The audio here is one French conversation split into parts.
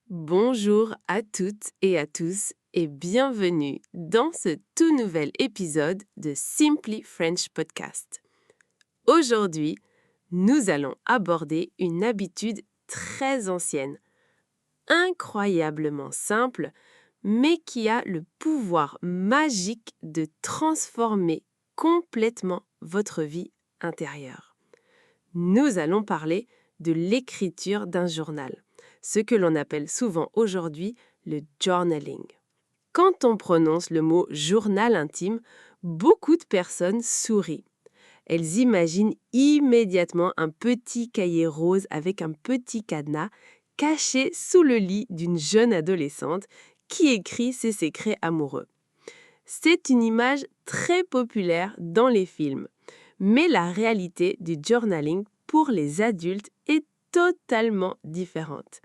Bonjour à toutes et à tous et bienvenue dans ce tout nouvel épisode de Simply French Podcast. Aujourd'hui, nous allons aborder une habitude très ancienne, incroyablement simple, mais qui a le pouvoir magique de transformer complètement votre vie intérieure. Nous allons parler de l'écriture d'un journal, ce que l'on appelle souvent aujourd'hui le journaling. Quand on prononce le mot journal intime, beaucoup de personnes sourient. Elles imaginent immédiatement un petit cahier rose avec un petit cadenas caché sous le lit d'une jeune adolescente qui écrit ses secrets amoureux. C'est une image très populaire dans les films, mais la réalité du journaling pour les adultes est totalement différente.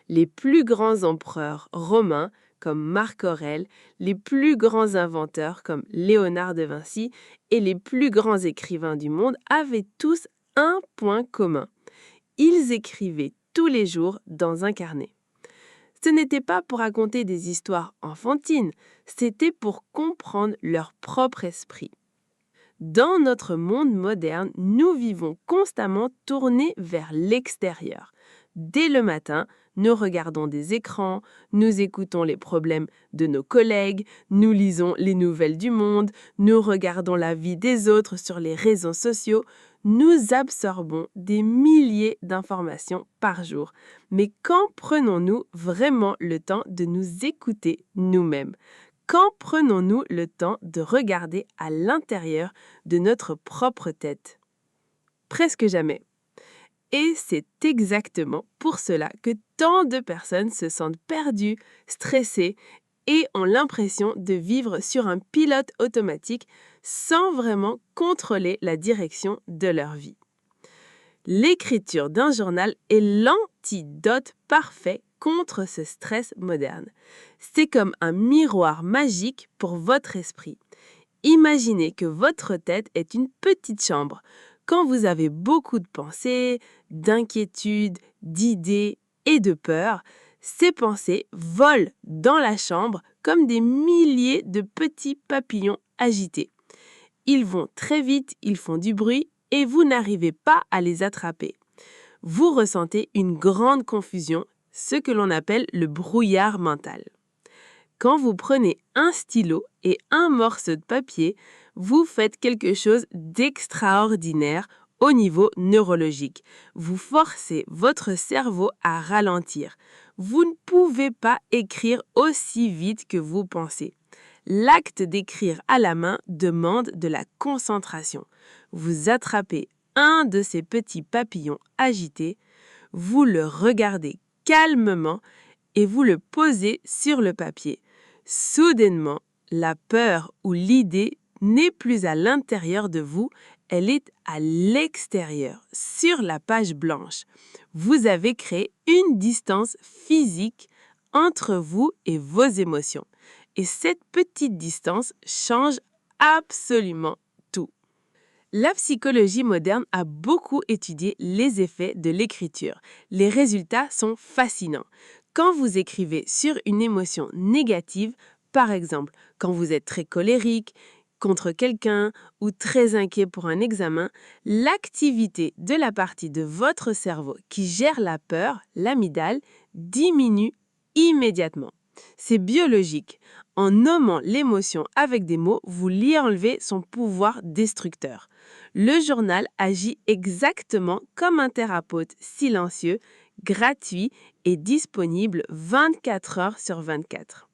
Les plus grands empereurs romains comme Marc Aurèle, les plus grands inventeurs comme Léonard de Vinci et les plus grands écrivains du monde avaient tous un point commun. Ils écrivaient tous les jours dans un carnet. Ce n'était pas pour raconter des histoires enfantines, c'était pour comprendre leur propre esprit. Dans notre monde moderne, nous vivons constamment tournés vers l'extérieur. Dès le matin, nous regardons des écrans, nous écoutons les problèmes de nos collègues, nous lisons les nouvelles du monde, nous regardons la vie des autres sur les réseaux sociaux, nous absorbons des milliers d'informations par jour. Mais quand prenons-nous vraiment le temps de nous écouter nous-mêmes ? Quand prenons-nous le temps de regarder à l'intérieur de notre propre tête ? Presque jamais. Et c'est exactement pour cela que tant de personnes se sentent perdues, stressées et ont l'impression de vivre sur un pilote automatique sans vraiment contrôler la direction de leur vie. L'écriture d'un journal est l'antidote parfait contre ce stress moderne. C'est comme un miroir magique pour votre esprit. Imaginez que votre tête est une petite chambre. Quand vous avez beaucoup de pensées, d'inquiétudes, d'idées et de peurs, ces pensées volent dans la chambre comme des milliers de petits papillons agités. Ils vont très vite, ils font du bruit et vous n'arrivez pas à les attraper. Vous ressentez une grande confusion, ce que l'on appelle le brouillard mental. Quand vous prenez un stylo et un morceau de papier, vous faites quelque chose d'extraordinaire au niveau neurologique. Vous forcez votre cerveau à ralentir. Vous ne pouvez pas écrire aussi vite que vous pensez. L'acte d'écrire à la main demande de la concentration. Vous attrapez un de ces petits papillons agités, vous le regardez calmement et vous le posez sur le papier. Soudainement, la peur ou l'idée n'est plus à l'intérieur de vous, elle est à l'extérieur, sur la page blanche. Vous avez créé une distance physique entre vous et vos émotions. Et cette petite distance change absolument tout. La psychologie moderne a beaucoup étudié les effets de l'écriture. Les résultats sont fascinants. Quand vous écrivez sur une émotion négative, par exemple quand vous êtes très colérique, contre quelqu'un ou très inquiet pour un examen, l'activité de la partie de votre cerveau qui gère la peur, l'amygdale, diminue immédiatement. C'est biologique. En nommant l'émotion avec des mots, vous lui enlevez son pouvoir destructeur. Le journal agit exactement comme un thérapeute silencieux, gratuit et disponible 24 heures sur 24.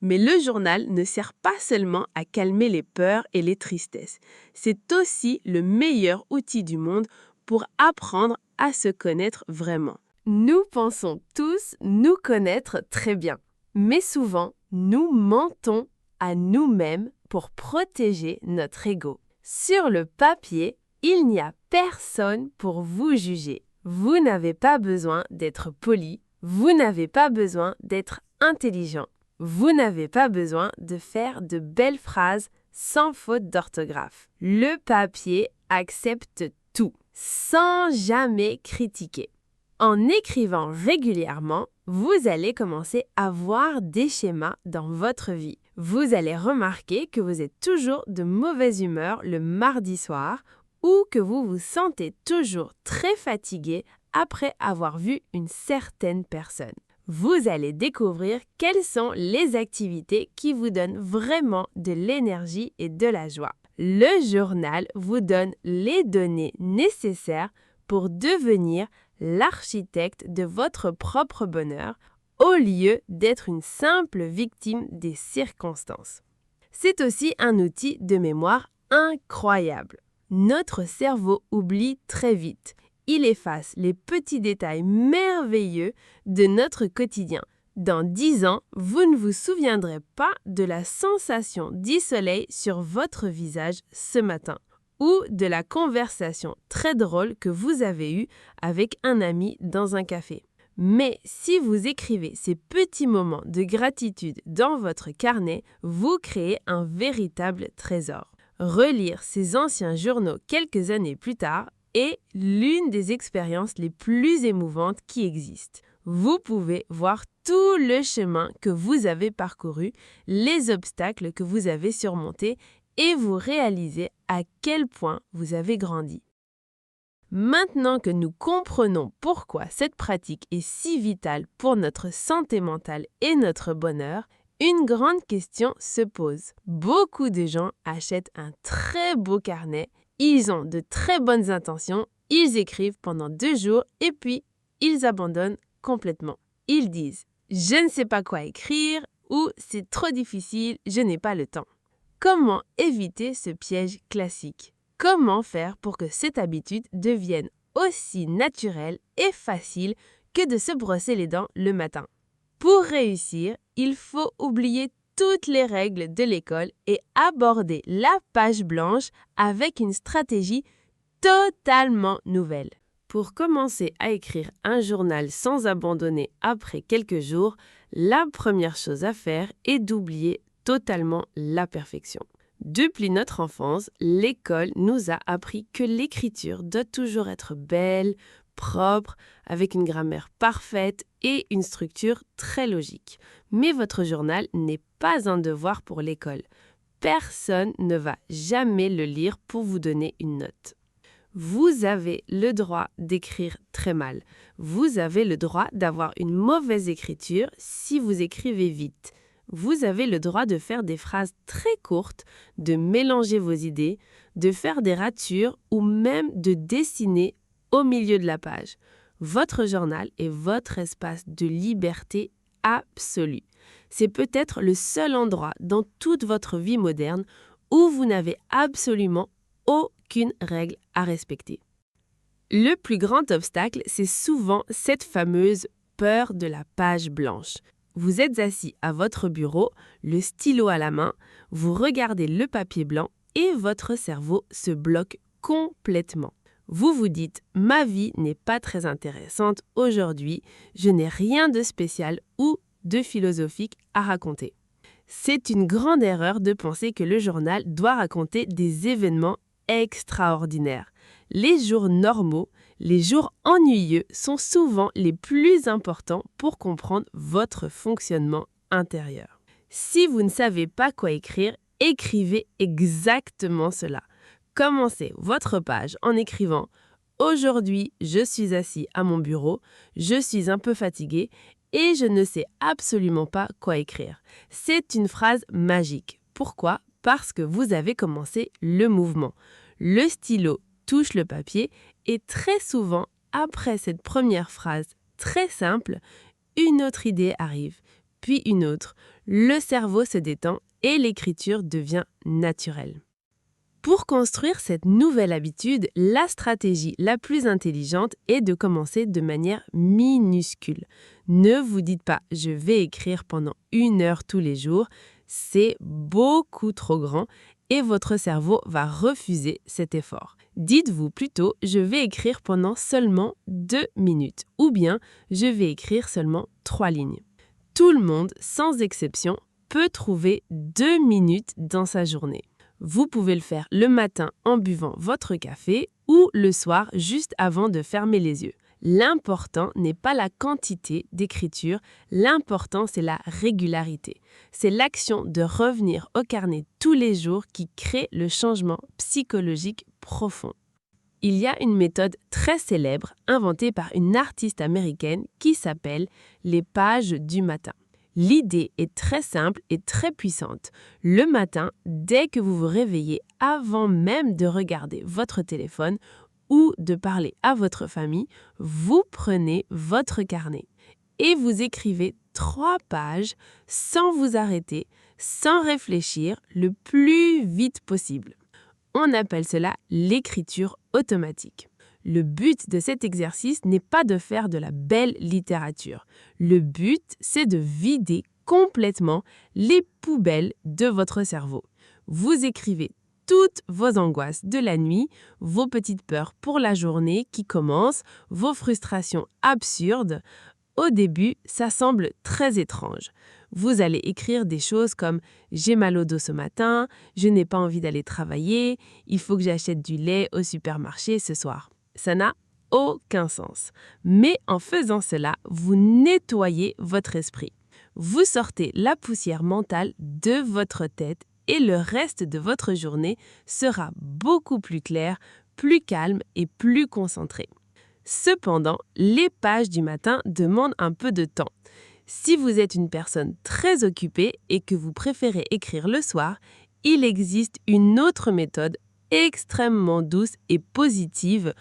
Mais le journal ne sert pas seulement à calmer les peurs et les tristesses. C'est aussi le meilleur outil du monde pour apprendre à se connaître vraiment. Nous pensons tous nous connaître très bien, mais souvent, nous mentons à nous-mêmes pour protéger notre ego. Sur le papier, il n'y a personne pour vous juger. Vous n'avez pas besoin d'être poli, vous n'avez pas besoin d'être intelligent. Vous n'avez pas besoin de faire de belles phrases sans faute d'orthographe. Le papier accepte tout, sans jamais critiquer. En écrivant régulièrement, vous allez commencer à voir des schémas dans votre vie. Vous allez remarquer que vous êtes toujours de mauvaise humeur le mardi soir ou que vous vous sentez toujours très fatigué après avoir vu une certaine personne. Vous allez découvrir quelles sont les activités qui vous donnent vraiment de l'énergie et de la joie. Le journal vous donne les données nécessaires pour devenir l'architecte de votre propre bonheur au lieu d'être une simple victime des circonstances. C'est aussi un outil de mémoire incroyable. Notre cerveau oublie très vite. Il efface les petits détails merveilleux de notre quotidien. Dans 10 ans, vous ne vous souviendrez pas de la sensation du soleil sur votre visage ce matin ou de la conversation très drôle que vous avez eue avec un ami dans un café. Mais si vous écrivez ces petits moments de gratitude dans votre carnet, vous créez un véritable trésor. Relire ces anciens journaux quelques années plus tard est l'une des expériences les plus émouvantes qui existent. Vous pouvez voir tout le chemin que vous avez parcouru, les obstacles que vous avez surmontés et vous réalisez à quel point vous avez grandi. Maintenant que nous comprenons pourquoi cette pratique est si vitale pour notre santé mentale et notre bonheur, une grande question se pose. Beaucoup de gens achètent un très beau carnet, ils ont de très bonnes intentions, ils écrivent pendant 2 jours et puis ils abandonnent complètement. Ils disent « je ne sais pas quoi écrire » ou « c'est trop difficile, je n'ai pas le temps ». Comment éviter ce piège classique? Comment faire pour que cette habitude devienne aussi naturelle et facile que de se brosser les dents le matin? Pour réussir, il faut oublier toutes les règles de l'école et aborder la page blanche avec une stratégie totalement nouvelle. Pour commencer à écrire un journal sans abandonner après quelques jours, la première chose à faire est d'oublier totalement la perfection. Depuis notre enfance, l'école nous a appris que l'écriture doit toujours être belle, propre, avec une grammaire parfaite et une structure très logique. Mais votre journal n'est pas un devoir pour l'école. Personne ne va jamais le lire pour vous donner une note. Vous avez le droit d'écrire très mal. Vous avez le droit d'avoir une mauvaise écriture si vous écrivez vite. Vous avez le droit de faire des phrases très courtes, de mélanger vos idées, de faire des ratures ou même de dessiner au milieu de la page. Votre journal est votre espace de liberté absolue. C'est peut-être le seul endroit dans toute votre vie moderne où vous n'avez absolument aucune règle à respecter. Le plus grand obstacle, c'est souvent cette fameuse peur de la page blanche. Vous êtes assis à votre bureau, le stylo à la main, vous regardez le papier blanc et votre cerveau se bloque complètement. Vous vous dites « ma vie n'est pas très intéressante aujourd'hui, je n'ai rien de spécial ou de philosophique à raconter ». C'est une grande erreur de penser que le journal doit raconter des événements extraordinaires. Les jours normaux, les jours ennuyeux sont souvent les plus importants pour comprendre votre fonctionnement intérieur. Si vous ne savez pas quoi écrire, écrivez exactement cela. Commencez votre page en écrivant « Aujourd'hui, je suis assis à mon bureau, je suis un peu fatigué et je ne sais absolument pas quoi écrire ». C'est une phrase magique. Pourquoi? Parce que vous avez commencé le mouvement. Le stylo touche le papier et très souvent, après cette première phrase très simple, une autre idée arrive, puis une autre. Le cerveau se détend et l'écriture devient naturelle. Pour construire cette nouvelle habitude, la stratégie la plus intelligente est de commencer de manière minuscule. Ne vous dites pas « je vais écrire pendant 1 heure tous les jours », c'est beaucoup trop grand et votre cerveau va refuser cet effort. Dites-vous plutôt « je vais écrire pendant seulement 2 minutes » ou bien « je vais écrire seulement 3 lignes ». Tout le monde, sans exception, peut trouver 2 minutes dans sa journée. Vous pouvez le faire le matin en buvant votre café ou le soir juste avant de fermer les yeux. L'important n'est pas la quantité d'écriture, l'important c'est la régularité. C'est l'action de revenir au carnet tous les jours qui crée le changement psychologique profond. Il y a une méthode très célèbre inventée par une artiste américaine qui s'appelle les pages du matin. L'idée est très simple et très puissante. Le matin, dès que vous vous réveillez, avant même de regarder votre téléphone ou de parler à votre famille, vous prenez votre carnet et vous écrivez 3 pages sans vous arrêter, sans réfléchir, le plus vite possible. On appelle cela l'écriture automatique. Le but de cet exercice n'est pas de faire de la belle littérature. Le but, c'est de vider complètement les poubelles de votre cerveau. Vous écrivez toutes vos angoisses de la nuit, vos petites peurs pour la journée qui commence, vos frustrations absurdes. Au début, ça semble très étrange. Vous allez écrire des choses comme « J'ai mal au dos ce matin »,« Je n'ai pas envie d'aller travailler »,« Il faut que j'achète du lait au supermarché ce soir ». Ça n'a aucun sens. Mais en faisant cela, vous nettoyez votre esprit. Vous sortez la poussière mentale de votre tête et le reste de votre journée sera beaucoup plus clair, plus calme et plus concentré. Cependant, les pages du matin demandent un peu de temps. Si vous êtes une personne très occupée et que vous préférez écrire le soir, il existe une autre méthode extrêmement douce et positive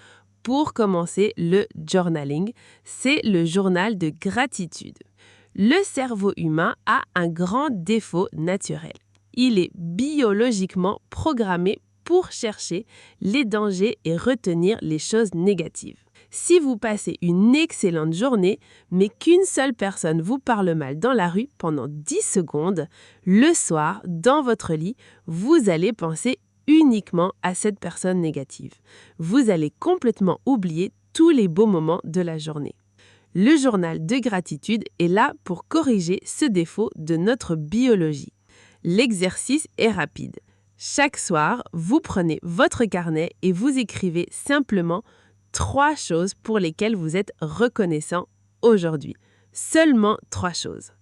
pour commencer le journaling. C'est le journal de gratitude. Le cerveau humain a un grand défaut naturel. Il est biologiquement programmé pour chercher les dangers et retenir les choses négatives. Si vous passez une excellente journée, mais qu'une seule personne vous parle mal dans la rue pendant 10 secondes, le soir, dans votre lit, vous allez penser uniquement à cette personne négative. Vous allez complètement oublier tous les beaux moments de la journée. Le journal de gratitude est là pour corriger ce défaut de notre biologie. L'exercice est rapide. Chaque soir, vous prenez votre carnet et vous écrivez simplement 3 choses pour lesquelles vous êtes reconnaissant aujourd'hui. Seulement 3 choses.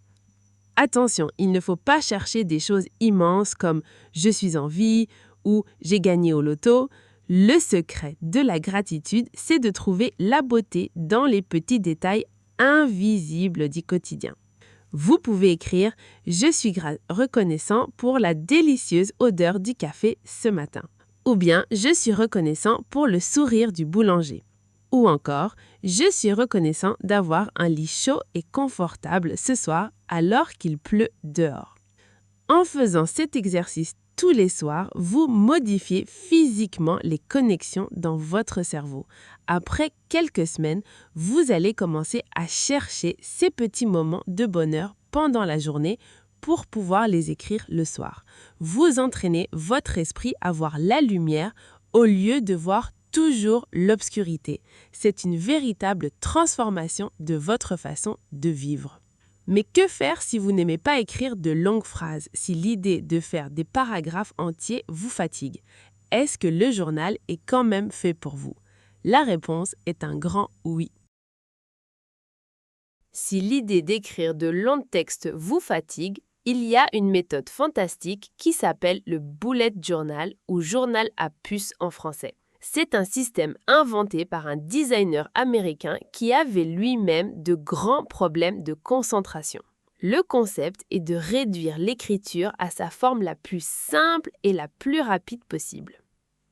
Attention, il ne faut pas chercher des choses immenses comme « je suis en vie » ou « j'ai gagné au loto ». Le secret de la gratitude, c'est de trouver la beauté dans les petits détails invisibles du quotidien. Vous pouvez écrire « Je suis reconnaissant pour la délicieuse odeur du café ce matin » ou bien « Je suis reconnaissant pour le sourire du boulanger » ou encore « Je suis reconnaissant d'avoir un lit chaud et confortable ce soir alors qu'il pleut dehors ». En faisant cet exercice tous les soirs, vous modifiez physiquement les connexions dans votre cerveau. Après quelques semaines, vous allez commencer à chercher ces petits moments de bonheur pendant la journée pour pouvoir les écrire le soir. Vous entraînez votre esprit à voir la lumière au lieu de voir toujours l'obscurité. C'est une véritable transformation de votre façon de vivre. Mais que faire si vous n'aimez pas écrire de longues phrases, si l'idée de faire des paragraphes entiers vous fatigue? Est-ce que le journal est quand même fait pour vous? La réponse est un grand oui. Si l'idée d'écrire de longs textes vous fatigue, il y a une méthode fantastique qui s'appelle le bullet journal ou journal à puce en français. C'est un système inventé par un designer américain qui avait lui-même de grands problèmes de concentration. Le concept est de réduire l'écriture à sa forme la plus simple et la plus rapide possible.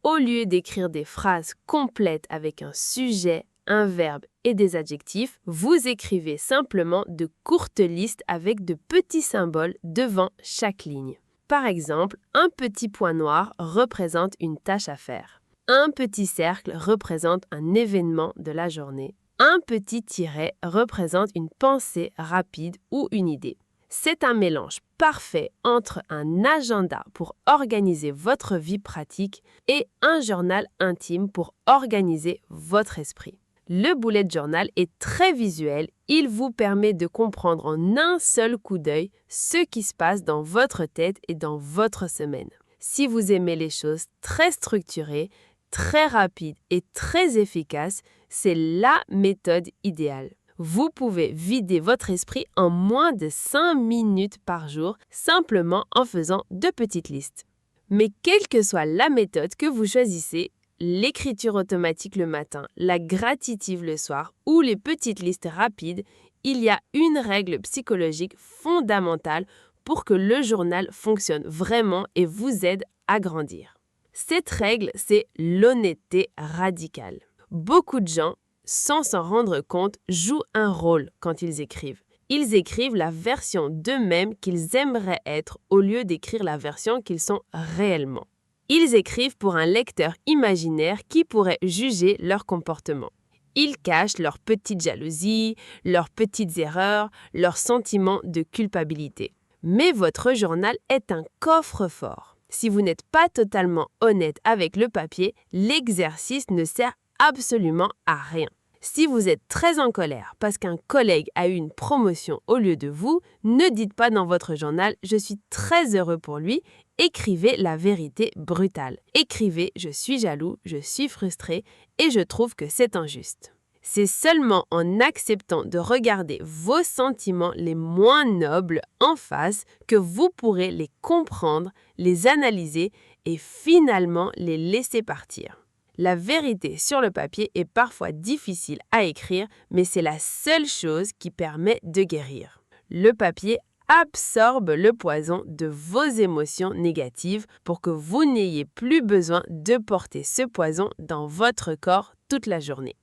Au lieu d'écrire des phrases complètes avec un sujet, un verbe et des adjectifs, vous écrivez simplement de courtes listes avec de petits symboles devant chaque ligne. Par exemple, un petit point noir représente une tâche à faire. Un petit cercle représente un événement de la journée. Un petit tiret représente une pensée rapide ou une idée. C'est un mélange parfait entre un agenda pour organiser votre vie pratique et un journal intime pour organiser votre esprit. Le bullet journal est très visuel. Il vous permet de comprendre en un seul coup d'œil ce qui se passe dans votre tête et dans votre semaine. Si vous aimez les choses très structurées, très rapide et très efficace, c'est la méthode idéale. Vous pouvez vider votre esprit en moins de 5 minutes par jour, simplement en faisant de petites listes. Mais quelle que soit la méthode que vous choisissez, l'écriture automatique le matin, la gratitude le soir ou les petites listes rapides, il y a une règle psychologique fondamentale pour que le journal fonctionne vraiment et vous aide à grandir. Cette règle, c'est l'honnêteté radicale. Beaucoup de gens, sans s'en rendre compte, jouent un rôle quand ils écrivent. Ils écrivent la version d'eux-mêmes qu'ils aimeraient être au lieu d'écrire la version qu'ils sont réellement. Ils écrivent pour un lecteur imaginaire qui pourrait juger leur comportement. Ils cachent leurs petites jalousies, leurs petites erreurs, leurs sentiments de culpabilité. Mais votre journal est un coffre-fort. Si vous n'êtes pas totalement honnête avec le papier, l'exercice ne sert absolument à rien. Si vous êtes très en colère parce qu'un collègue a eu une promotion au lieu de vous, ne dites pas dans votre journal « Je suis très heureux pour lui ». Écrivez la vérité brutale. Écrivez « Je suis jaloux, je suis frustré et je trouve que c'est injuste ». C'est seulement en acceptant de regarder vos sentiments les moins nobles en face que vous pourrez les comprendre, les analyser et finalement les laisser partir. La vérité sur le papier est parfois difficile à écrire, mais c'est la seule chose qui permet de guérir. Le papier absorbe le poison de vos émotions négatives pour que vous n'ayez plus besoin de porter ce poison dans votre corps toute la journée.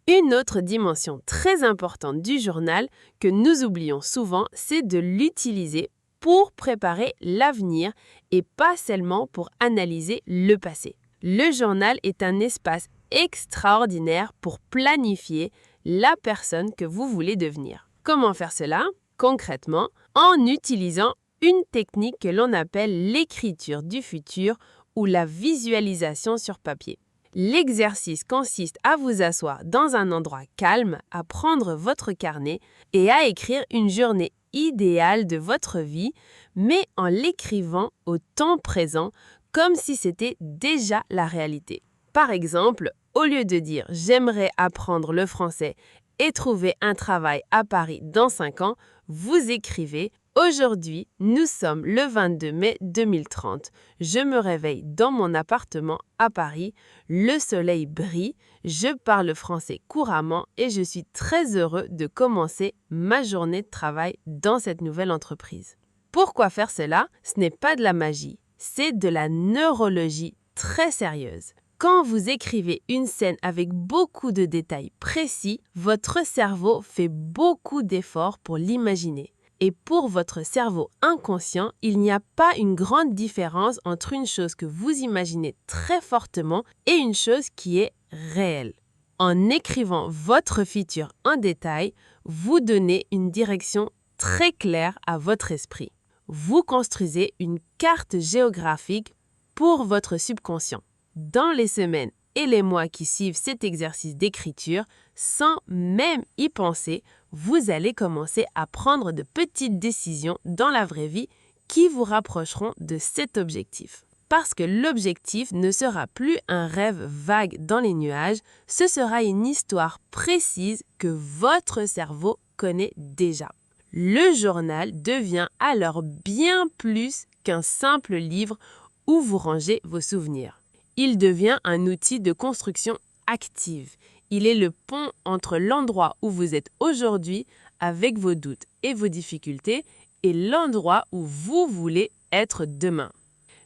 Une autre dimension très importante du journal que nous oublions souvent, c'est de l'utiliser pour préparer l'avenir et pas seulement pour analyser le passé. Le journal est un espace extraordinaire pour planifier la personne que vous voulez devenir. Comment faire cela? Concrètement, en utilisant une technique que l'on appelle l'écriture du futur ou la visualisation sur papier. L'exercice consiste à vous asseoir dans un endroit calme, à prendre votre carnet et à écrire une journée idéale de votre vie, mais en l'écrivant au temps présent, comme si c'était déjà la réalité. Par exemple, au lieu de dire « j'aimerais apprendre le français et trouver un travail à Paris dans 5 ans », vous écrivez « Aujourd'hui, nous sommes le 22 mai 2030. Je me réveille dans mon appartement à Paris, le soleil brille, je parle français couramment et je suis très heureux de commencer ma journée de travail dans cette nouvelle entreprise. » Pourquoi faire cela? Ce n'est pas de la magie. C'est de la neurologie très sérieuse. Quand vous écrivez une scène avec beaucoup de détails précis, votre cerveau fait beaucoup d'efforts pour l'imaginer. Et pour votre cerveau inconscient, il n'y a pas une grande différence entre une chose que vous imaginez très fortement et une chose qui est réelle. En écrivant votre futur en détail, vous donnez une direction très claire à votre esprit. Vous construisez une carte géographique pour votre subconscient. Dans les semaines et les mois qui suivent cet exercice d'écriture, sans même y penser, vous allez commencer à prendre de petites décisions dans la vraie vie qui vous rapprocheront de cet objectif. Parce que l'objectif ne sera plus un rêve vague dans les nuages, ce sera une histoire précise que votre cerveau connaît déjà. Le journal devient alors bien plus qu'un simple livre où vous rangez vos souvenirs. Il devient un outil de construction active. Il est le pont entre l'endroit où vous êtes aujourd'hui avec vos doutes et vos difficultés et l'endroit où vous voulez être demain.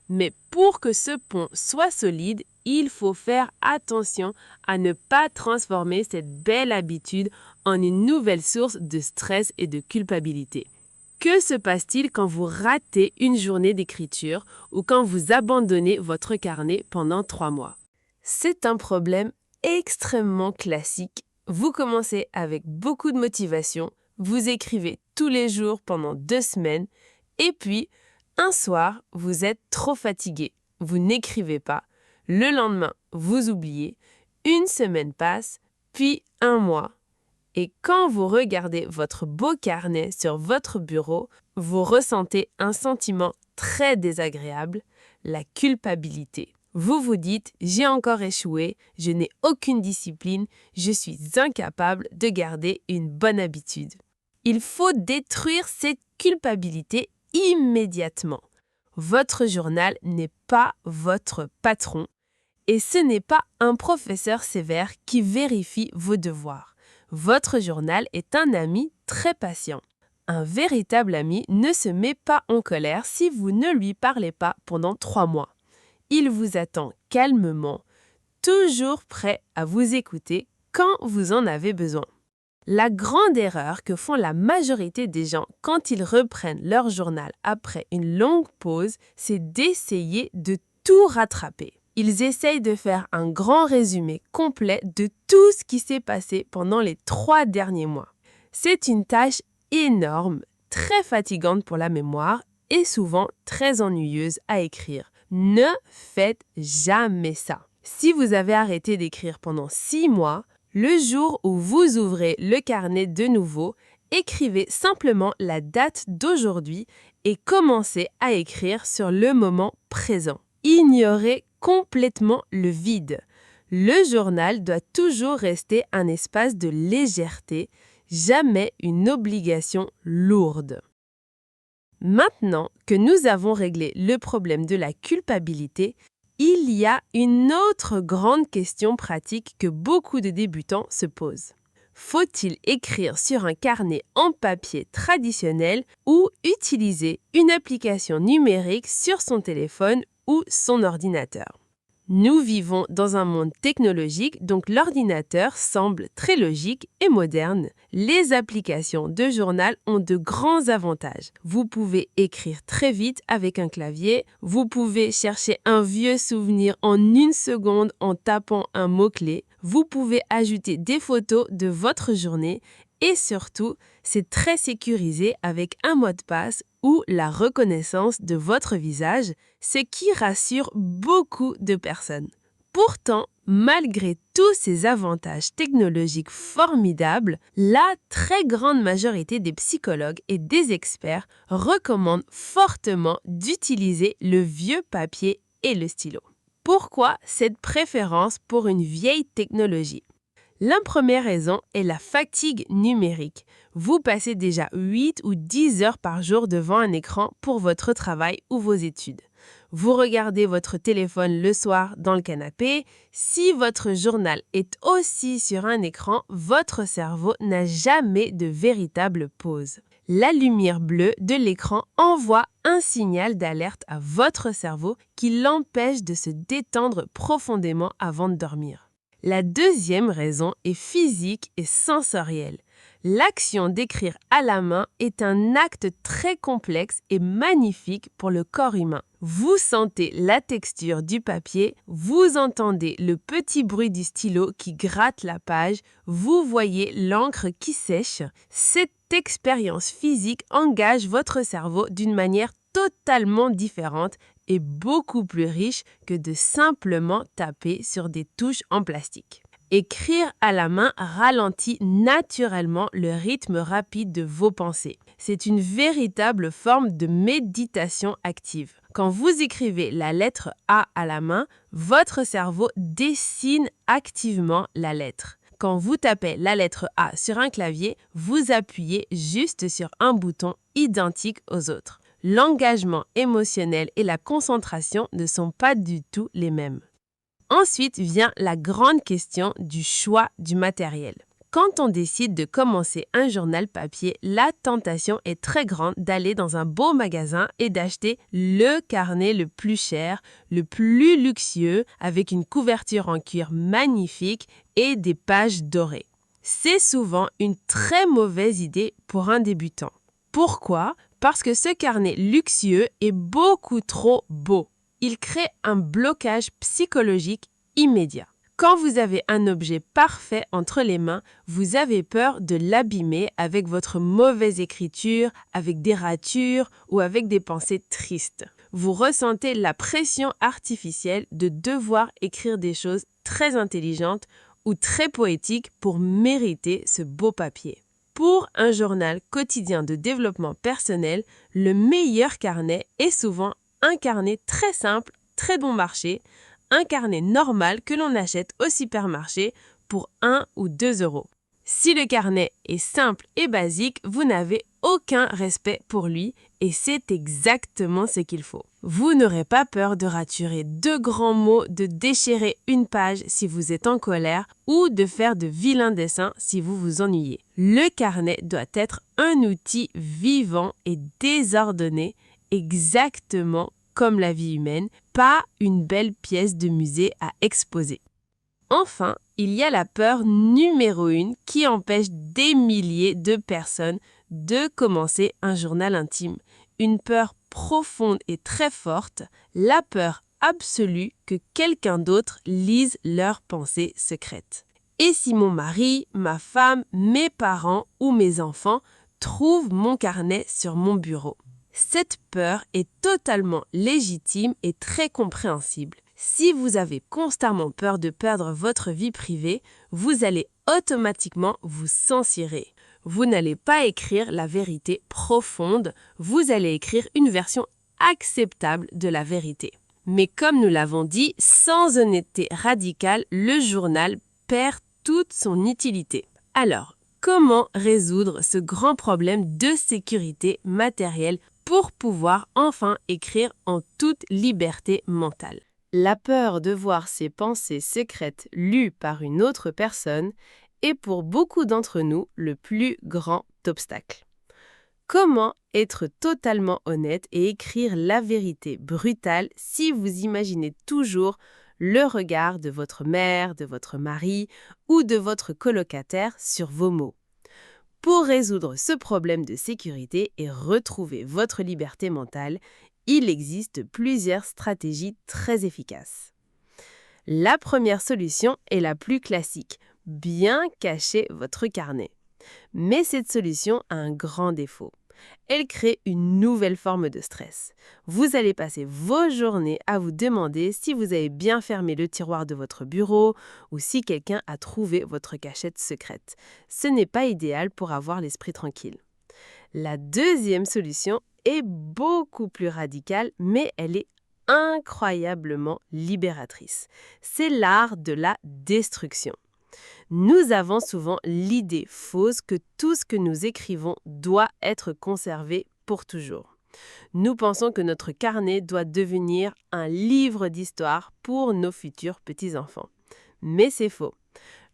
Mais pour que ce pont soit solide, il faut faire attention à ne pas transformer cette belle habitude en une nouvelle source de stress et de culpabilité. Que se passe-t-il quand vous ratez une journée d'écriture ou quand vous abandonnez votre carnet pendant 3 mois? C'est un problème extrêmement classique. Vous commencez avec beaucoup de motivation, vous écrivez tous les jours pendant 2 semaines et puis un soir, vous êtes trop fatigué, vous n'écrivez pas. Le lendemain, vous oubliez. 1 semaine passe, puis 1 mois. Et quand vous regardez votre beau carnet sur votre bureau, vous ressentez un sentiment très désagréable, la culpabilité. Vous vous dites « j'ai encore échoué, je n'ai aucune discipline, je suis incapable de garder une bonne habitude ». Il faut détruire cette culpabilité immédiatement. Votre journal n'est pas votre patron et ce n'est pas un professeur sévère qui vérifie vos devoirs. Votre journal est un ami très patient. Un véritable ami ne se met pas en colère si vous ne lui parlez pas pendant 3 mois. Il vous attend calmement, toujours prêt à vous écouter quand vous en avez besoin. La grande erreur que font la majorité des gens quand ils reprennent leur journal après une longue pause, c'est d'essayer de tout rattraper. Ils essayent de faire un grand résumé complet de tout ce qui s'est passé pendant les 3 derniers mois. C'est une tâche énorme, très fatigante pour la mémoire et souvent très ennuyeuse à écrire. Ne faites jamais ça. Si vous avez arrêté d'écrire pendant 6 mois, le jour où vous ouvrez le carnet de nouveau, écrivez simplement la date d'aujourd'hui et commencez à écrire sur le moment présent. Ignorez complètement le vide. Le journal doit toujours rester un espace de légèreté, jamais une obligation lourde. Maintenant que nous avons réglé le problème de la culpabilité, il y a une autre grande question pratique que beaucoup de débutants se posent. Faut-il écrire sur un carnet en papier traditionnel ou utiliser une application numérique sur son téléphone ou son ordinateur? Nous vivons dans un monde technologique, donc l'ordinateur semble très logique et moderne. Les applications de journal ont de grands avantages. Vous pouvez écrire très vite avec un clavier, vous pouvez chercher un vieux souvenir en 1 seconde en tapant un mot-clé, vous pouvez ajouter des photos de votre journée et surtout, c'est très sécurisé avec un mot de passe ou la reconnaissance de votre visage, ce qui rassure beaucoup de personnes. Pourtant, malgré tous ces avantages technologiques formidables, la très grande majorité des psychologues et des experts recommandent fortement d'utiliser le vieux papier et le stylo. Pourquoi cette préférence pour une vieille technologie? La première raison est la fatigue numérique. Vous passez déjà 8 ou 10 heures par jour devant un écran pour votre travail ou vos études. Vous regardez votre téléphone le soir dans le canapé. Si votre journal est aussi sur un écran, votre cerveau n'a jamais de véritable pause. La lumière bleue de l'écran envoie un signal d'alerte à votre cerveau qui l'empêche de se détendre profondément avant de dormir. La deuxième raison est physique et sensorielle. L'action d'écrire à la main est un acte très complexe et magnifique pour le corps humain. Vous sentez la texture du papier, vous entendez le petit bruit du stylo qui gratte la page, vous voyez l'encre qui sèche. Cette expérience physique engage votre cerveau d'une manière totalement différente et beaucoup plus riche que de simplement taper sur des touches en plastique. Écrire à la main ralentit naturellement le rythme rapide de vos pensées. C'est une véritable forme de méditation active. Quand vous écrivez la lettre A à la main, votre cerveau dessine activement la lettre. Quand vous tapez la lettre A sur un clavier, vous appuyez juste sur un bouton identique aux autres. L'engagement émotionnel et la concentration ne sont pas du tout les mêmes. Ensuite vient la grande question du choix du matériel. Quand on décide de commencer un journal papier, la tentation est très grande d'aller dans un beau magasin et d'acheter le carnet le plus cher, le plus luxueux, avec une couverture en cuir magnifique et des pages dorées. C'est souvent une très mauvaise idée pour un débutant. Pourquoi? Parce que ce carnet luxueux est beaucoup trop beau. Il crée un blocage psychologique immédiat. Quand vous avez un objet parfait entre les mains, vous avez peur de l'abîmer avec votre mauvaise écriture, avec des ratures ou avec des pensées tristes. Vous ressentez la pression artificielle de devoir écrire des choses très intelligentes ou très poétiques pour mériter ce beau papier. Pour un journal quotidien de développement personnel, le meilleur carnet est souvent un carnet très simple, très bon marché, un carnet normal que l'on achète au supermarché pour 1 ou 2 euros. Si le carnet est simple et basique, vous n'avez aucun respect pour lui et c'est exactement ce qu'il faut. Vous n'aurez pas peur de raturer 2 grands mots, de déchirer une page si vous êtes en colère ou de faire de vilains dessins si vous vous ennuyez. Le carnet doit être un outil vivant et désordonné, exactement comme la vie humaine, pas une belle pièce de musée à exposer. Enfin, il y a la peur numéro 1 qui empêche des milliers de personnes de commencer un journal intime. Une peur profonde et très forte, la peur absolue que quelqu'un d'autre lise leurs pensées secrètes. Et si mon mari, ma femme, mes parents ou mes enfants trouvent mon carnet sur mon bureau? Cette peur est totalement légitime et très compréhensible. Si vous avez constamment peur de perdre votre vie privée, vous allez automatiquement vous censurer. Vous n'allez pas écrire la vérité profonde, vous allez écrire une version acceptable de la vérité. Mais comme nous l'avons dit, sans honnêteté radicale, le journal perd toute son utilité. Alors, comment résoudre ce grand problème de sécurité matérielle pour pouvoir enfin écrire en toute liberté mentale? La peur de voir ses pensées secrètes lues par une autre personne est pour beaucoup d'entre nous le plus grand obstacle. Comment être totalement honnête et écrire la vérité brutale si vous imaginez toujours le regard de votre mère, de votre mari ou de votre colocataire sur vos mots? Pour résoudre ce problème de sécurité et retrouver votre liberté mentale, il existe plusieurs stratégies très efficaces. La première solution est la plus classique, bien cacher votre carnet. Mais cette solution a un grand défaut. Elle crée une nouvelle forme de stress. Vous allez passer vos journées à vous demander si vous avez bien fermé le tiroir de votre bureau ou si quelqu'un a trouvé votre cachette secrète. Ce n'est pas idéal pour avoir l'esprit tranquille. La deuxième solution est beaucoup plus radicale, mais elle est incroyablement libératrice. C'est l'art de la destruction. Nous avons souvent l'idée fausse que tout ce que nous écrivons doit être conservé pour toujours. Nous pensons que notre carnet doit devenir un livre d'histoire pour nos futurs petits-enfants. Mais c'est faux.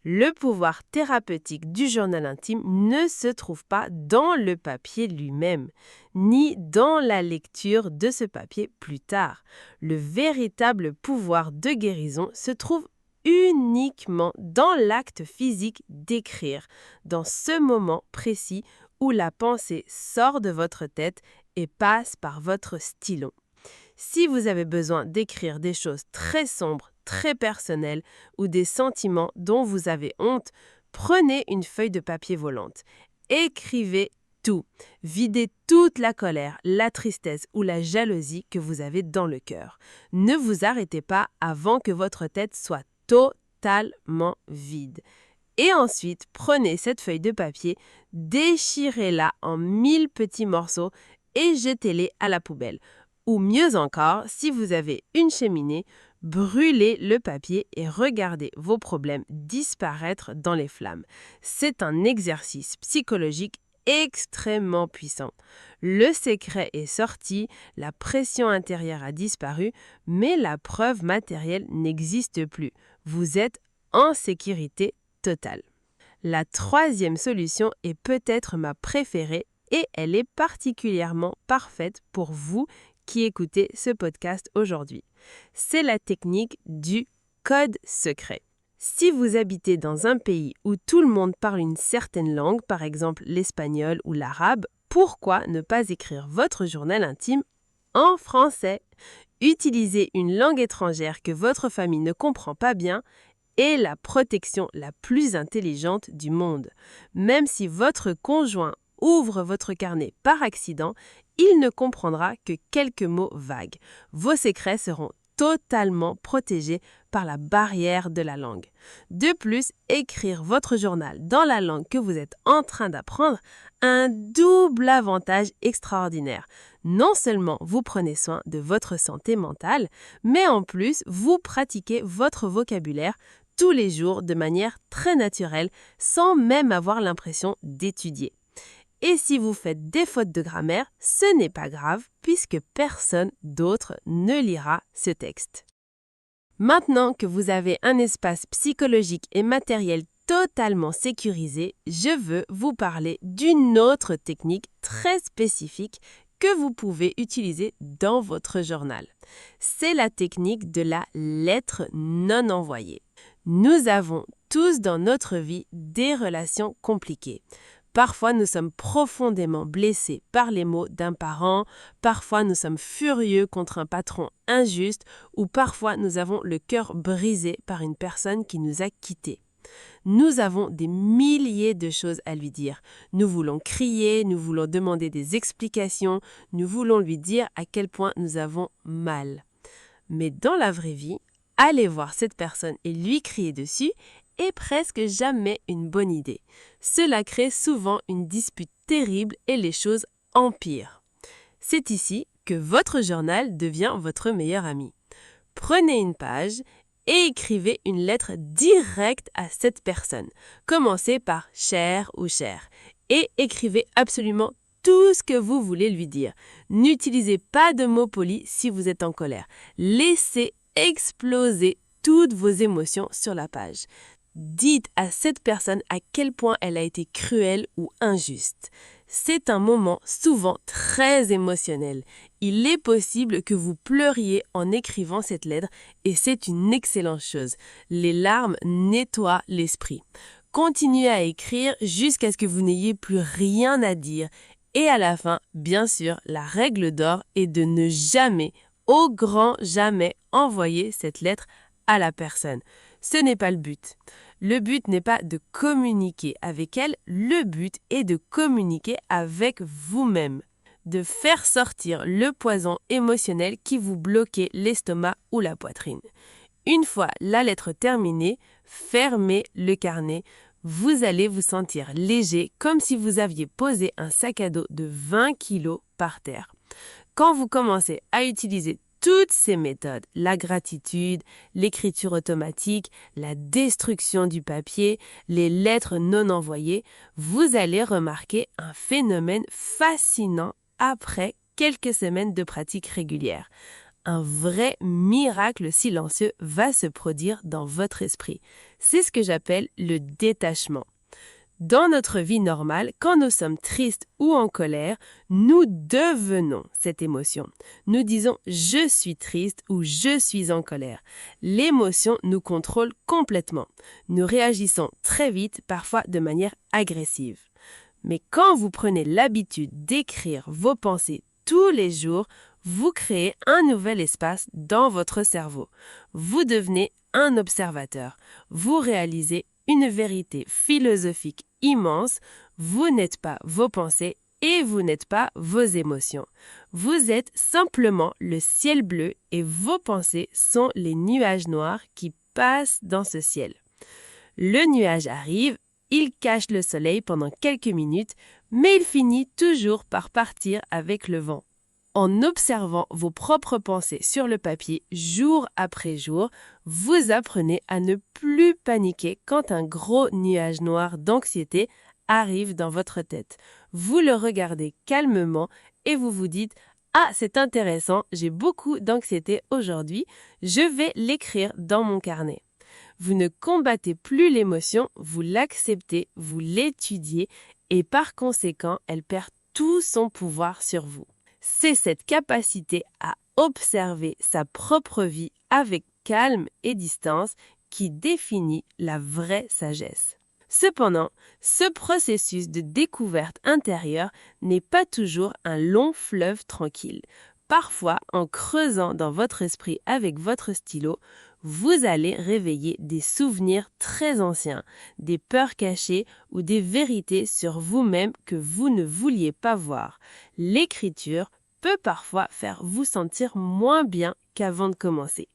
Le pouvoir thérapeutique du journal intime ne se trouve pas dans le papier lui-même, ni dans la lecture de ce papier plus tard. Le véritable pouvoir de guérison se trouve uniquement dans l'acte physique d'écrire, dans ce moment précis où la pensée sort de votre tête et passe par votre stylo. Si vous avez besoin d'écrire des choses très sombres, très personnelles ou des sentiments dont vous avez honte, prenez une feuille de papier volante. Écrivez tout. Videz toute la colère, la tristesse ou la jalousie que vous avez dans le cœur. Ne vous arrêtez pas avant que votre tête soit totalement vide. Et ensuite, prenez cette feuille de papier, déchirez-la en 1000 petits morceaux et jetez-les à la poubelle. Ou mieux encore, si vous avez une cheminée, brûlez le papier et regardez vos problèmes disparaître dans les flammes. C'est un exercice psychologique extrêmement puissant. Le secret est sorti, la pression intérieure a disparu, mais la preuve matérielle n'existe plus. Vous êtes en sécurité totale. La troisième solution est peut-être ma préférée et elle est particulièrement parfaite pour vous qui écoutez ce podcast aujourd'hui. C'est la technique du code secret. Si vous habitez dans un pays où tout le monde parle une certaine langue, par exemple l'espagnol ou l'arabe, pourquoi ne pas écrire votre journal intime en français? Utiliser une langue étrangère que votre famille ne comprend pas bien est la protection la plus intelligente du monde. Même si votre conjoint ouvre votre carnet par accident, il ne comprendra que quelques mots vagues. Vos secrets seront totalement protégés par la barrière de la langue. De plus, écrire votre journal dans la langue que vous êtes en train d'apprendre a un double avantage extraordinaire. Non seulement vous prenez soin de votre santé mentale, mais en plus, vous pratiquez votre vocabulaire tous les jours de manière très naturelle, sans même avoir l'impression d'étudier. Et si vous faites des fautes de grammaire, ce n'est pas grave puisque personne d'autre ne lira ce texte. Maintenant que vous avez un espace psychologique et matériel totalement sécurisé, je veux vous parler d'une autre technique très spécifique que vous pouvez utiliser dans votre journal. C'est la technique de la lettre non envoyée. Nous avons tous dans notre vie des relations compliquées. Parfois, nous sommes profondément blessés par les mots d'un parent, parfois nous sommes furieux contre un patron injuste ou parfois nous avons le cœur brisé par une personne qui nous a quittés. Nous avons des milliers de choses à lui dire. Nous voulons crier, nous voulons demander des explications, nous voulons lui dire à quel point nous avons mal. Mais dans la vraie vie, aller voir cette personne et lui crier dessus est presque jamais une bonne idée. Cela crée souvent une dispute terrible et les choses empirent. C'est ici que votre journal devient votre meilleur ami. Prenez une page et écrivez une lettre directe à cette personne. Commencez par « cher » ou « cher » et écrivez absolument tout ce que vous voulez lui dire. N'utilisez pas de mots polis si vous êtes en colère. Laissez exploser toutes vos émotions sur la page. Dites à cette personne à quel point elle a été cruelle ou injuste. C'est un moment souvent très émotionnel. Il est possible que vous pleuriez en écrivant cette lettre et c'est une excellente chose. Les larmes nettoient l'esprit. Continuez à écrire jusqu'à ce que vous n'ayez plus rien à dire. Et à la fin, bien sûr, la règle d'or est de ne jamais, au grand jamais, envoyer cette lettre à la personne. Ce n'est pas le but. Le but n'est pas de communiquer avec elle, le but est de communiquer avec vous-même, de faire sortir le poison émotionnel qui vous bloquait l'estomac ou la poitrine. Une fois la lettre terminée, fermez le carnet. Vous allez vous sentir léger comme si vous aviez posé un sac à dos de 20 kilos par terre. Quand vous commencez à utiliser toutes ces méthodes, la gratitude, l'écriture automatique, la destruction du papier, les lettres non envoyées, vous allez remarquer un phénomène fascinant après quelques semaines de pratique régulière. Un vrai miracle silencieux va se produire dans votre esprit. C'est ce que j'appelle le détachement. Dans notre vie normale, quand nous sommes tristes ou en colère, nous devenons cette émotion. Nous disons « je suis triste » ou « je suis en colère ». L'émotion nous contrôle complètement. Nous réagissons très vite, parfois de manière agressive. Mais quand vous prenez l'habitude d'écrire vos pensées tous les jours, vous créez un nouvel espace dans votre cerveau. Vous devenez un observateur. Vous réalisez une vérité philosophique immense. Vous n'êtes pas vos pensées et vous n'êtes pas vos émotions. Vous êtes simplement le ciel bleu et vos pensées sont les nuages noirs qui passent dans ce ciel. Le nuage arrive, il cache le soleil pendant quelques minutes, mais il finit toujours par partir avec le vent. En observant vos propres pensées sur le papier jour après jour, vous apprenez à ne plus paniquer quand un gros nuage noir d'anxiété arrive dans votre tête. Vous le regardez calmement et vous vous dites « Ah, c'est intéressant, j'ai beaucoup d'anxiété aujourd'hui, je vais l'écrire dans mon carnet ». Vous ne combattez plus l'émotion, vous l'acceptez, vous l'étudiez et par conséquent, elle perd tout son pouvoir sur vous. C'est cette capacité à observer sa propre vie avec calme et distance qui définit la vraie sagesse. Cependant, ce processus de découverte intérieure n'est pas toujours un long fleuve tranquille. Parfois, en creusant dans votre esprit avec votre stylo, vous allez réveiller des souvenirs très anciens, des peurs cachées ou des vérités sur vous-même que vous ne vouliez pas voir. L'écriture peut parfois faire vous sentir moins bien qu'avant de commencer.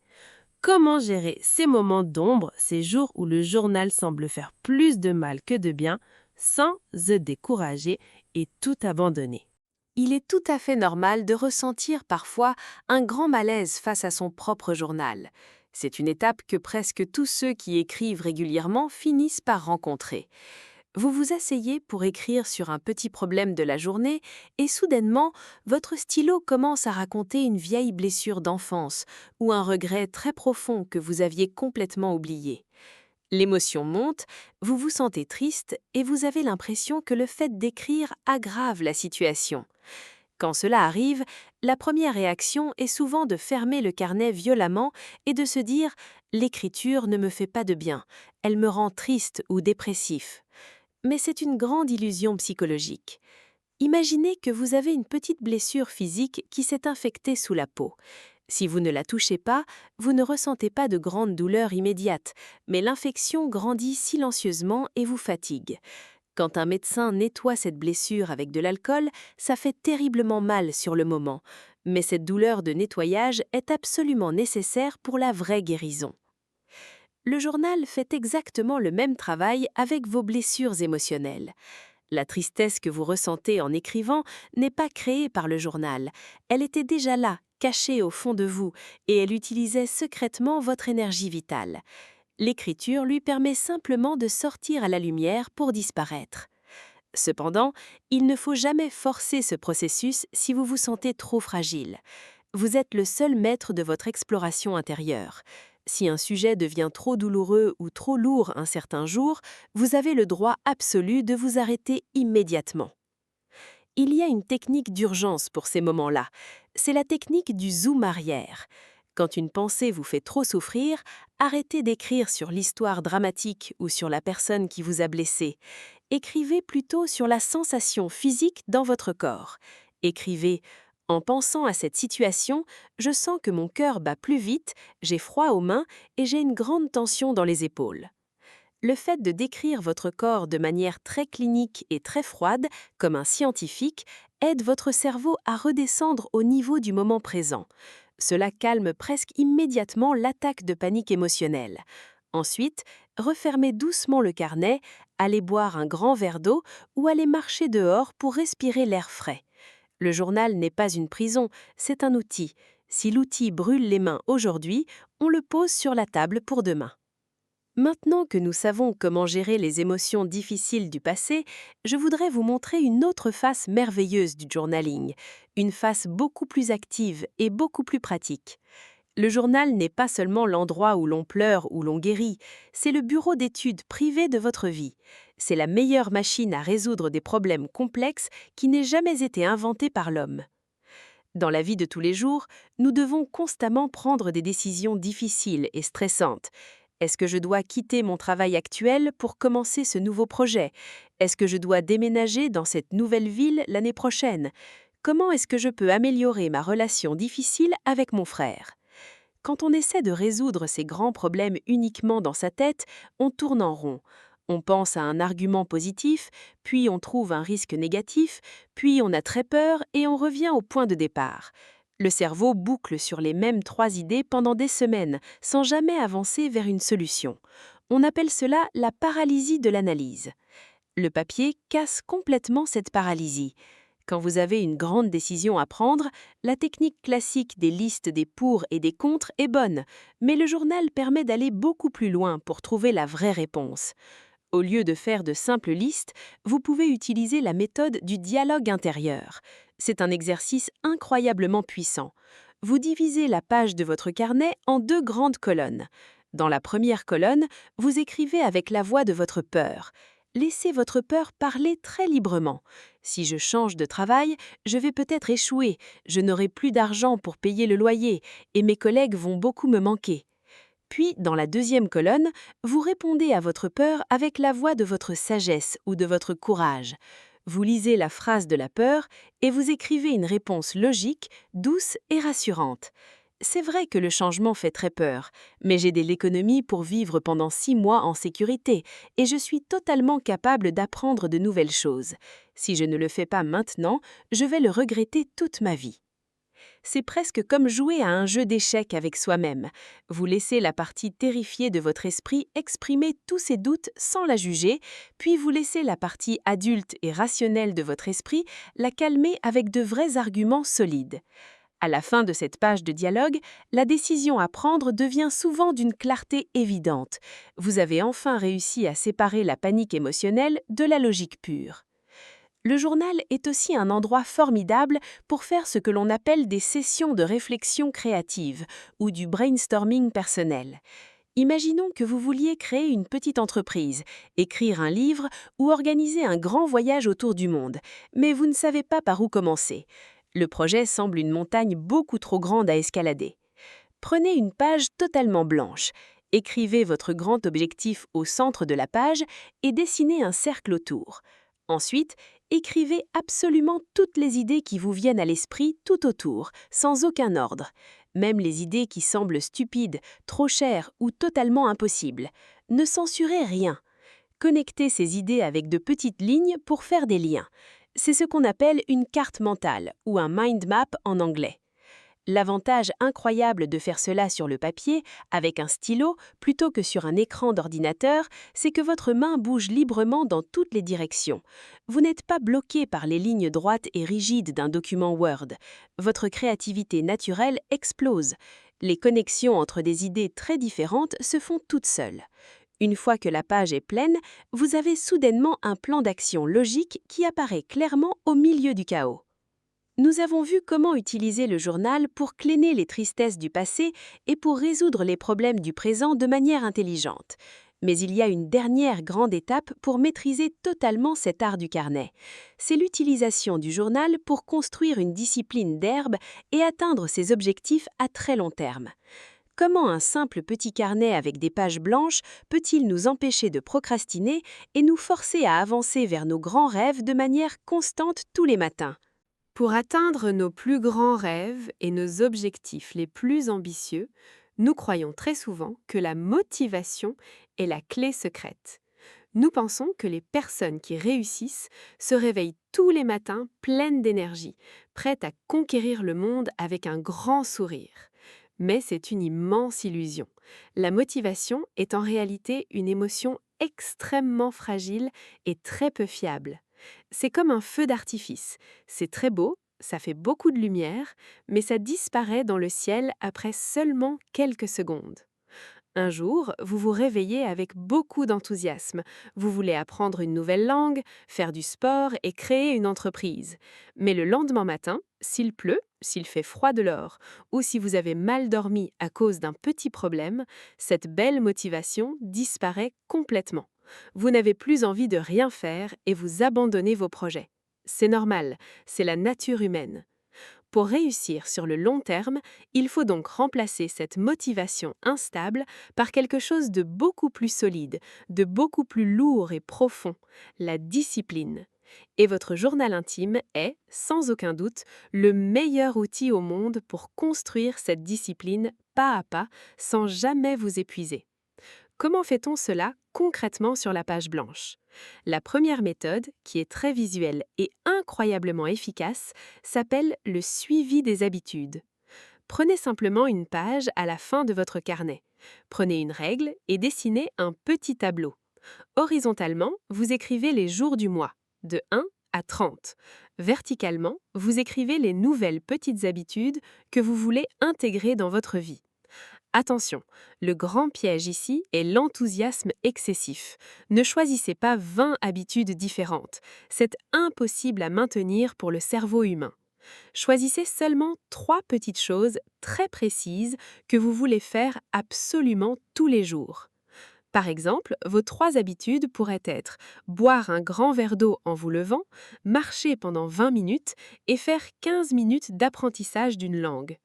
Comment gérer ces moments d'ombre, ces jours où le journal semble faire plus de mal que de bien, sans se décourager et tout abandonner? Il est tout à fait normal de ressentir parfois un grand malaise face à son propre journal. C'est une étape que presque tous ceux qui écrivent régulièrement finissent par rencontrer. Vous vous asseyez pour écrire sur un petit problème de la journée et soudainement, votre stylo commence à raconter une vieille blessure d'enfance ou un regret très profond que vous aviez complètement oublié. L'émotion monte, vous vous sentez triste et vous avez l'impression que le fait d'écrire aggrave la situation. Quand cela arrive, la première réaction est souvent de fermer le carnet violemment et de se dire « l'écriture ne me fait pas de bien, elle me rend triste ou dépressif ». Mais c'est une grande illusion psychologique. Imaginez que vous avez une petite blessure physique qui s'est infectée sous la peau. Si vous ne la touchez pas, vous ne ressentez pas de grande douleur immédiate, mais l'infection grandit silencieusement et vous fatigue. Quand un médecin nettoie cette blessure avec de l'alcool, ça fait terriblement mal sur le moment, mais cette douleur de nettoyage est absolument nécessaire pour la vraie guérison. Le journal fait exactement le même travail avec vos blessures émotionnelles. La tristesse que vous ressentez en écrivant n'est pas créée par le journal. Elle était déjà là, cachée au fond de vous, et elle utilisait secrètement votre énergie vitale. L'écriture lui permet simplement de sortir à la lumière pour disparaître. Cependant, il ne faut jamais forcer ce processus si vous vous sentez trop fragile. Vous êtes le seul maître de votre exploration intérieure. Si un sujet devient trop douloureux ou trop lourd un certain jour, vous avez le droit absolu de vous arrêter immédiatement. Il y a une technique d'urgence pour ces moments-là. C'est la technique du zoom arrière. Quand une pensée vous fait trop souffrir, arrêtez d'écrire sur l'histoire dramatique ou sur la personne qui vous a blessé. Écrivez plutôt sur la sensation physique dans votre corps. Écrivez « En pensant à cette situation, je sens que mon cœur bat plus vite, j'ai froid aux mains et j'ai une grande tension dans les épaules. » Le fait de décrire votre corps de manière très clinique et très froide, comme un scientifique, aide votre cerveau à redescendre au niveau du moment présent. Cela calme presque immédiatement l'attaque de panique émotionnelle. Ensuite, refermez doucement le carnet, allez boire un grand verre d'eau ou allez marcher dehors pour respirer l'air frais. Le journal n'est pas une prison, c'est un outil. Si l'outil brûle les mains aujourd'hui, on le pose sur la table pour demain. Maintenant que nous savons comment gérer les émotions difficiles du passé, je voudrais vous montrer une autre face merveilleuse du journaling, une face beaucoup plus active et beaucoup plus pratique. Le journal n'est pas seulement l'endroit où l'on pleure ou l'on guérit, c'est le bureau d'études privé de votre vie. C'est la meilleure machine à résoudre des problèmes complexes qui n'ait jamais été inventée par l'homme. Dans la vie de tous les jours, nous devons constamment prendre des décisions difficiles et stressantes. Est-ce que je dois quitter mon travail actuel pour commencer ce nouveau projet? Est-ce que je dois déménager dans cette nouvelle ville l'année prochaine? Comment est-ce que je peux améliorer ma relation difficile avec mon frère? Quand on essaie de résoudre ces grands problèmes uniquement dans sa tête, on tourne en rond. On pense à un argument positif, puis on trouve un risque négatif, puis on a très peur et on revient au point de départ. Le cerveau boucle sur les mêmes 3 idées pendant des semaines, sans jamais avancer vers une solution. On appelle cela la paralysie de l'analyse. Le papier casse complètement cette paralysie. Quand vous avez une grande décision à prendre, la technique classique des listes des pour et des contre est bonne, mais le journal permet d'aller beaucoup plus loin pour trouver la vraie réponse. Au lieu de faire de simples listes, vous pouvez utiliser la méthode du dialogue intérieur. C'est un exercice incroyablement puissant. Vous divisez la page de votre carnet en 2 grandes colonnes. Dans la première colonne, vous écrivez avec la voix de votre peur. Laissez votre peur parler très librement. Si je change de travail, je vais peut-être échouer, je n'aurai plus d'argent pour payer le loyer et mes collègues vont beaucoup me manquer. Puis, dans la deuxième colonne, vous répondez à votre peur avec la voix de votre sagesse ou de votre courage. Vous lisez la phrase de la peur et vous écrivez une réponse logique, douce et rassurante. C'est vrai que le changement fait très peur, mais j'ai de l'économie pour vivre pendant 6 mois en sécurité et je suis totalement capable d'apprendre de nouvelles choses. Si je ne le fais pas maintenant, je vais le regretter toute ma vie. C'est presque comme jouer à un jeu d'échecs avec soi-même. Vous laissez la partie terrifiée de votre esprit exprimer tous ses doutes sans la juger, puis vous laissez la partie adulte et rationnelle de votre esprit la calmer avec de vrais arguments solides. À la fin de cette page de dialogue, la décision à prendre devient souvent d'une clarté évidente. Vous avez enfin réussi à séparer la panique émotionnelle de la logique pure. Le journal est aussi un endroit formidable pour faire ce que l'on appelle des sessions de réflexion créative ou du brainstorming personnel. Imaginons que vous vouliez créer une petite entreprise, écrire un livre ou organiser un grand voyage autour du monde, mais vous ne savez pas par où commencer. Le projet semble une montagne beaucoup trop grande à escalader. Prenez une page totalement blanche, écrivez votre grand objectif au centre de la page et dessinez un cercle autour. Ensuite, écrivez absolument toutes les idées qui vous viennent à l'esprit tout autour, sans aucun ordre. Même les idées qui semblent stupides, trop chères ou totalement impossibles. Ne censurez rien. Connectez ces idées avec de petites lignes pour faire des liens. C'est ce qu'on appelle une carte mentale ou un mind map en anglais. L'avantage incroyable de faire cela sur le papier, avec un stylo, plutôt que sur un écran d'ordinateur, c'est que votre main bouge librement dans toutes les directions. Vous n'êtes pas bloqué par les lignes droites et rigides d'un document Word. Votre créativité naturelle explose. Les connexions entre des idées très différentes se font toutes seules. Une fois que la page est pleine, vous avez soudainement un plan d'action logique qui apparaît clairement au milieu du chaos. Nous avons vu comment utiliser le journal pour cléner les tristesses du passé et pour résoudre les problèmes du présent de manière intelligente. Mais il y a une dernière grande étape pour maîtriser totalement cet art du carnet. C'est l'utilisation du journal pour construire une discipline d'herbe et atteindre ses objectifs à très long terme. Comment un simple petit carnet avec des pages blanches peut-il nous empêcher de procrastiner et nous forcer à avancer vers nos grands rêves de manière constante tous les matins ? Pour atteindre nos plus grands rêves et nos objectifs les plus ambitieux, nous croyons très souvent que la motivation est la clé secrète. Nous pensons que les personnes qui réussissent se réveillent tous les matins pleines d'énergie, prêtes à conquérir le monde avec un grand sourire. Mais c'est une immense illusion. La motivation est en réalité une émotion extrêmement fragile et très peu fiable. C'est comme un feu d'artifice. C'est très beau, ça fait beaucoup de lumière, mais ça disparaît dans le ciel après seulement quelques secondes. Un jour, vous vous réveillez avec beaucoup d'enthousiasme. Vous voulez apprendre une nouvelle langue, faire du sport et créer une entreprise. Mais le lendemain matin, s'il pleut, s'il fait froid dehors, ou si vous avez mal dormi à cause d'un petit problème, cette belle motivation disparaît complètement. Vous n'avez plus envie de rien faire et vous abandonnez vos projets. C'est normal, c'est la nature humaine. Pour réussir sur le long terme, il faut donc remplacer cette motivation instable par quelque chose de beaucoup plus solide, de beaucoup plus lourd et profond, la discipline. Et votre journal intime est, sans aucun doute, le meilleur outil au monde pour construire cette discipline pas à pas, sans jamais vous épuiser. Comment fait-on cela concrètement sur la page blanche? La première méthode, qui est très visuelle et incroyablement efficace, s'appelle le suivi des habitudes. Prenez simplement une page à la fin de votre carnet. Prenez une règle et dessinez un petit tableau. Horizontalement, vous écrivez les jours du mois, de 1 à 30. Verticalement, vous écrivez les nouvelles petites habitudes que vous voulez intégrer dans votre vie. Attention, le grand piège ici est l'enthousiasme excessif. Ne choisissez pas 20 habitudes différentes. C'est impossible à maintenir pour le cerveau humain. Choisissez seulement 3 petites choses très précises que vous voulez faire absolument tous les jours. Par exemple, vos 3 habitudes pourraient être boire un grand verre d'eau en vous levant, marcher pendant 20 minutes et faire 15 minutes d'apprentissage d'une langue.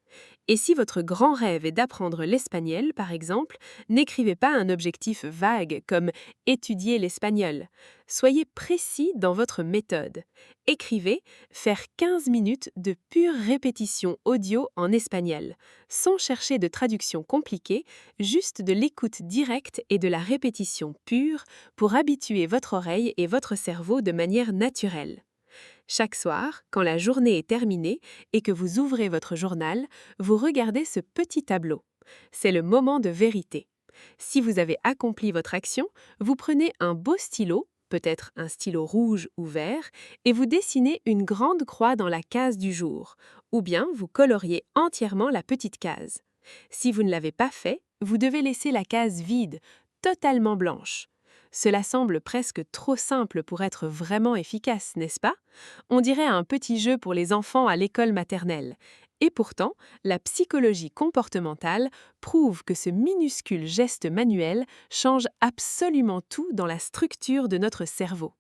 Et si votre grand rêve est d'apprendre l'espagnol, par exemple, n'écrivez pas un objectif vague comme étudier l'espagnol. Soyez précis dans votre méthode. Écrivez faire 15 minutes de pure répétition audio en espagnol, sans chercher de traduction compliquée, juste de l'écoute directe et de la répétition pure pour habituer votre oreille et votre cerveau de manière naturelle. Chaque soir, quand la journée est terminée et que vous ouvrez votre journal, vous regardez ce petit tableau. C'est le moment de vérité. Si vous avez accompli votre action, vous prenez un beau stylo, peut-être un stylo rouge ou vert, et vous dessinez une grande croix dans la case du jour, ou bien vous coloriez entièrement la petite case. Si vous ne l'avez pas fait, vous devez laisser la case vide, totalement blanche. Cela semble presque trop simple pour être vraiment efficace, n'est-ce pas? On dirait un petit jeu pour les enfants à l'école maternelle. Et pourtant, la psychologie comportementale prouve que ce minuscule geste manuel change absolument tout dans la structure de notre cerveau.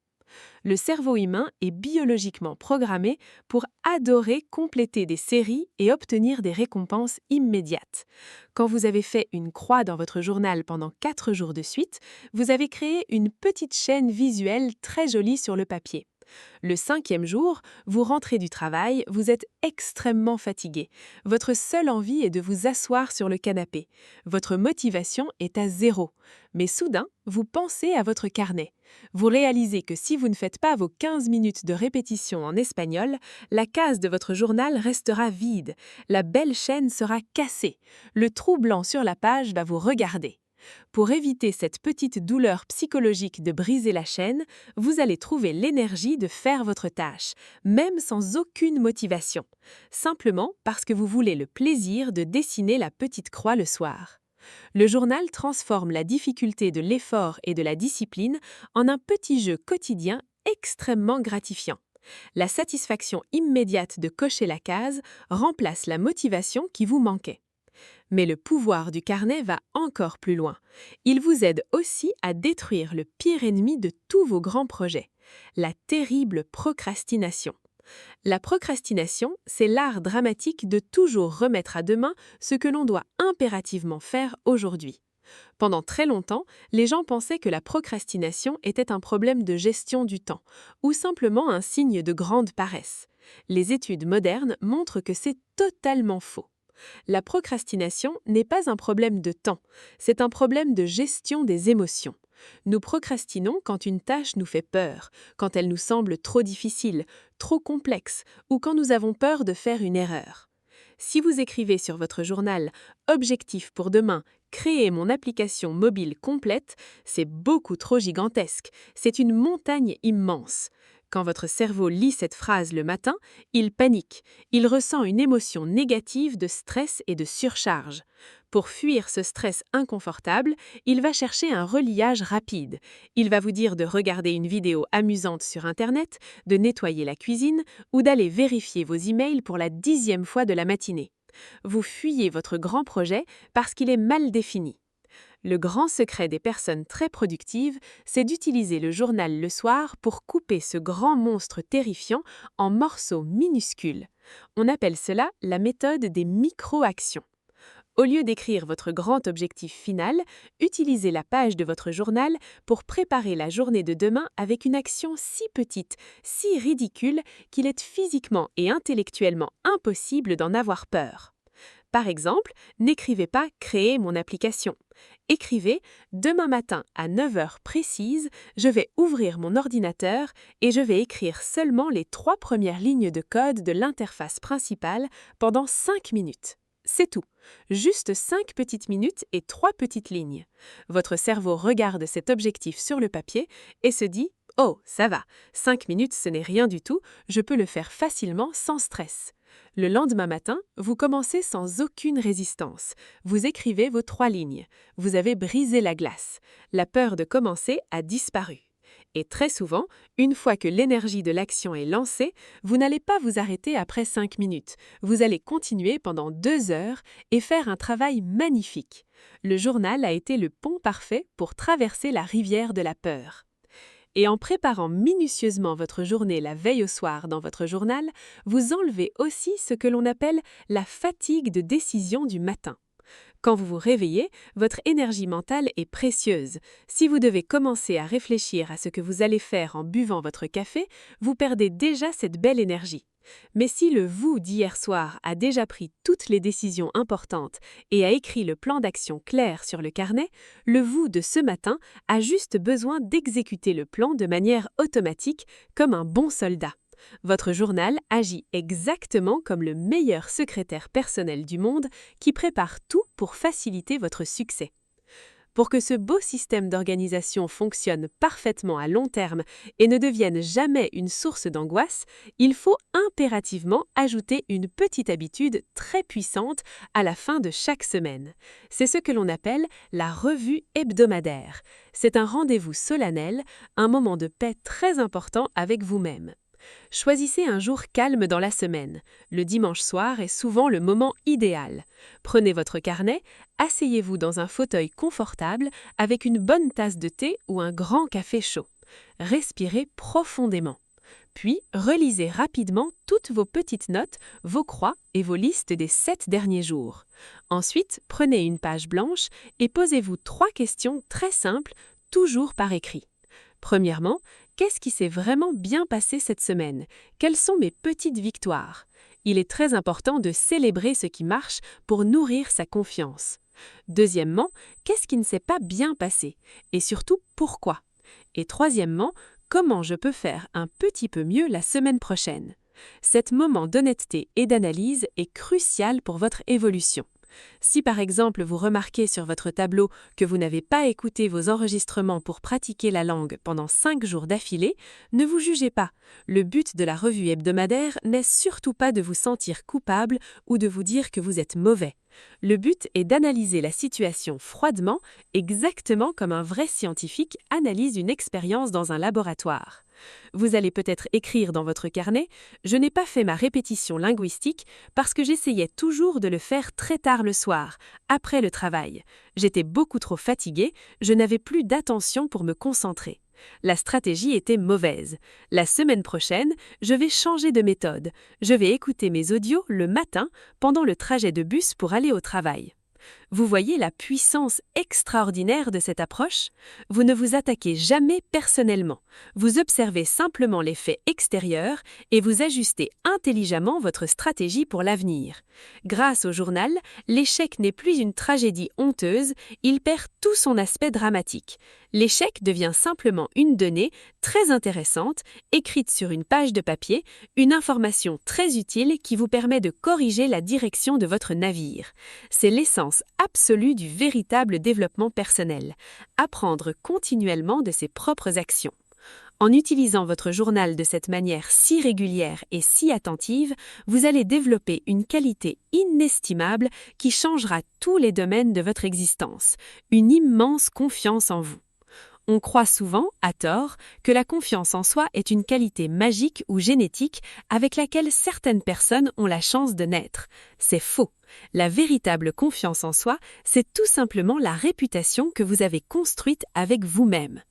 Le cerveau humain est biologiquement programmé pour adorer compléter des séries et obtenir des récompenses immédiates. Quand vous avez fait une croix dans votre journal pendant 4 jours de suite, vous avez créé une petite chaîne visuelle très jolie sur le papier. Le 5e jour, vous rentrez du travail, vous êtes extrêmement fatigué. Votre seule envie est de vous asseoir sur le canapé. Votre motivation est à zéro. Mais soudain, vous pensez à votre carnet. Vous réalisez que si vous ne faites pas vos 15 minutes de répétition en espagnol, la case de votre journal restera vide. La belle chaîne sera cassée. Le trou blanc sur la page va vous regarder. Pour éviter cette petite douleur psychologique de briser la chaîne, vous allez trouver l'énergie de faire votre tâche, même sans aucune motivation, simplement parce que vous voulez le plaisir de dessiner la petite croix le soir. Le journal transforme la difficulté de l'effort et de la discipline en un petit jeu quotidien extrêmement gratifiant. La satisfaction immédiate de cocher la case remplace la motivation qui vous manquait. Mais le pouvoir du carnet va encore plus loin. Il vous aide aussi à détruire le pire ennemi de tous vos grands projets, la terrible procrastination. La procrastination, c'est l'art dramatique de toujours remettre à demain ce que l'on doit impérativement faire aujourd'hui. Pendant très longtemps, les gens pensaient que la procrastination était un problème de gestion du temps, ou simplement un signe de grande paresse. Les études modernes montrent que c'est totalement faux. La procrastination n'est pas un problème de temps, c'est un problème de gestion des émotions. Nous procrastinons quand une tâche nous fait peur, quand elle nous semble trop difficile, trop complexe ou quand nous avons peur de faire une erreur. Si vous écrivez sur votre journal « Objectif pour demain, créer mon application mobile complète », c'est beaucoup trop gigantesque, c'est une montagne immense. Quand votre cerveau lit cette phrase le matin, il panique, il ressent une émotion négative de stress et de surcharge. Pour fuir ce stress inconfortable, il va chercher un reliage rapide. Il va vous dire de regarder une vidéo amusante sur Internet, de nettoyer la cuisine ou d'aller vérifier vos emails pour la 10e fois de la matinée. Vous fuyez votre grand projet parce qu'il est mal défini. Le grand secret des personnes très productives, c'est d'utiliser le journal le soir pour couper ce grand monstre terrifiant en morceaux minuscules. On appelle cela la méthode des micro-actions. Au lieu d'écrire votre grand objectif final, utilisez la page de votre journal pour préparer la journée de demain avec une action si petite, si ridicule qu'il est physiquement et intellectuellement impossible d'en avoir peur. Par exemple, n'écrivez pas « créer mon application ». Écrivez « Demain matin à 9 heures précises, je vais ouvrir mon ordinateur et je vais écrire seulement les 3 premières lignes de code de l'interface principale pendant 5 minutes ». C'est tout. Juste 5 petites minutes et 3 petites lignes. Votre cerveau regarde cet objectif sur le papier et se dit « Oh, ça va, 5 minutes ce n'est rien du tout, je peux le faire facilement sans stress ». Le lendemain matin, vous commencez sans aucune résistance. Vous écrivez vos 3 lignes. Vous avez brisé la glace. La peur de commencer a disparu. Et très souvent, une fois que l'énergie de l'action est lancée, vous n'allez pas vous arrêter après 5 minutes. Vous allez continuer pendant 2 heures et faire un travail magnifique. Le journal a été le pont parfait pour traverser la rivière de la peur. Et en préparant minutieusement votre journée la veille au soir dans votre journal, vous enlevez aussi ce que l'on appelle la fatigue de décision du matin. Quand vous vous réveillez, votre énergie mentale est précieuse. Si vous devez commencer à réfléchir à ce que vous allez faire en buvant votre café, vous perdez déjà cette belle énergie. Mais si le vous d'hier soir a déjà pris toutes les décisions importantes et a écrit le plan d'action clair sur le carnet, le vous de ce matin a juste besoin d'exécuter le plan de manière automatique comme un bon soldat. Votre journal agit exactement comme le meilleur secrétaire personnel du monde qui prépare tout pour faciliter votre succès. Pour que ce beau système d'organisation fonctionne parfaitement à long terme et ne devienne jamais une source d'angoisse, il faut impérativement ajouter une petite habitude très puissante à la fin de chaque semaine. C'est ce que l'on appelle la revue hebdomadaire. C'est un rendez-vous solennel, un moment de paix très important avec vous-même. Choisissez un jour calme dans la semaine. Le dimanche soir est souvent le moment idéal. Prenez votre carnet, asseyez-vous dans un fauteuil confortable avec une bonne tasse de thé ou un grand café chaud. Respirez profondément. Puis, relisez rapidement toutes vos petites notes, vos croix et vos listes des 7 derniers jours. Ensuite, prenez une page blanche et posez-vous 3 questions très simples, toujours par écrit. Premièrement, qu'est-ce qui s'est vraiment bien passé cette semaine? Quelles sont mes petites victoires? Il est très important de célébrer ce qui marche pour nourrir sa confiance. Deuxièmement, qu'est-ce qui ne s'est pas bien passé? Et surtout, pourquoi? Et troisièmement, comment je peux faire un petit peu mieux la semaine prochaine? Cet moment d'honnêteté et d'analyse est crucial pour votre évolution. Si par exemple vous remarquez sur votre tableau que vous n'avez pas écouté vos enregistrements pour pratiquer la langue pendant 5 jours d'affilée, ne vous jugez pas. Le but de la revue hebdomadaire n'est surtout pas de vous sentir coupable ou de vous dire que vous êtes mauvais. Le but est d'analyser la situation froidement, exactement comme un vrai scientifique analyse une expérience dans un laboratoire. Vous allez peut-être écrire dans votre carnet « Je n'ai pas fait ma répétition linguistique parce que j'essayais toujours de le faire très tard le soir, après le travail. J'étais beaucoup trop fatiguée, je n'avais plus d'attention pour me concentrer. La stratégie était mauvaise. La semaine prochaine, je vais changer de méthode. Je vais écouter mes audios le matin pendant le trajet de bus pour aller au travail. » Vous voyez la puissance extraordinaire de cette approche? Vous ne vous attaquez jamais personnellement. Vous observez simplement les faits extérieurs et vous ajustez intelligemment votre stratégie pour l'avenir. Grâce au journal, l'échec n'est plus une tragédie honteuse, il perd tout son aspect dramatique. L'échec devient simplement une donnée très intéressante, écrite sur une page de papier, une information très utile qui vous permet de corriger la direction de votre navire. C'est l'essence absolue du véritable développement personnel, apprendre continuellement de ses propres actions. En utilisant votre journal de cette manière si régulière et si attentive, vous allez développer une qualité inestimable qui changera tous les domaines de votre existence, une immense confiance en vous. On croit souvent, à tort, que la confiance en soi est une qualité magique ou génétique avec laquelle certaines personnes ont la chance de naître. C'est faux. La véritable confiance en soi, c'est tout simplement la réputation que vous avez construite avec vous-même.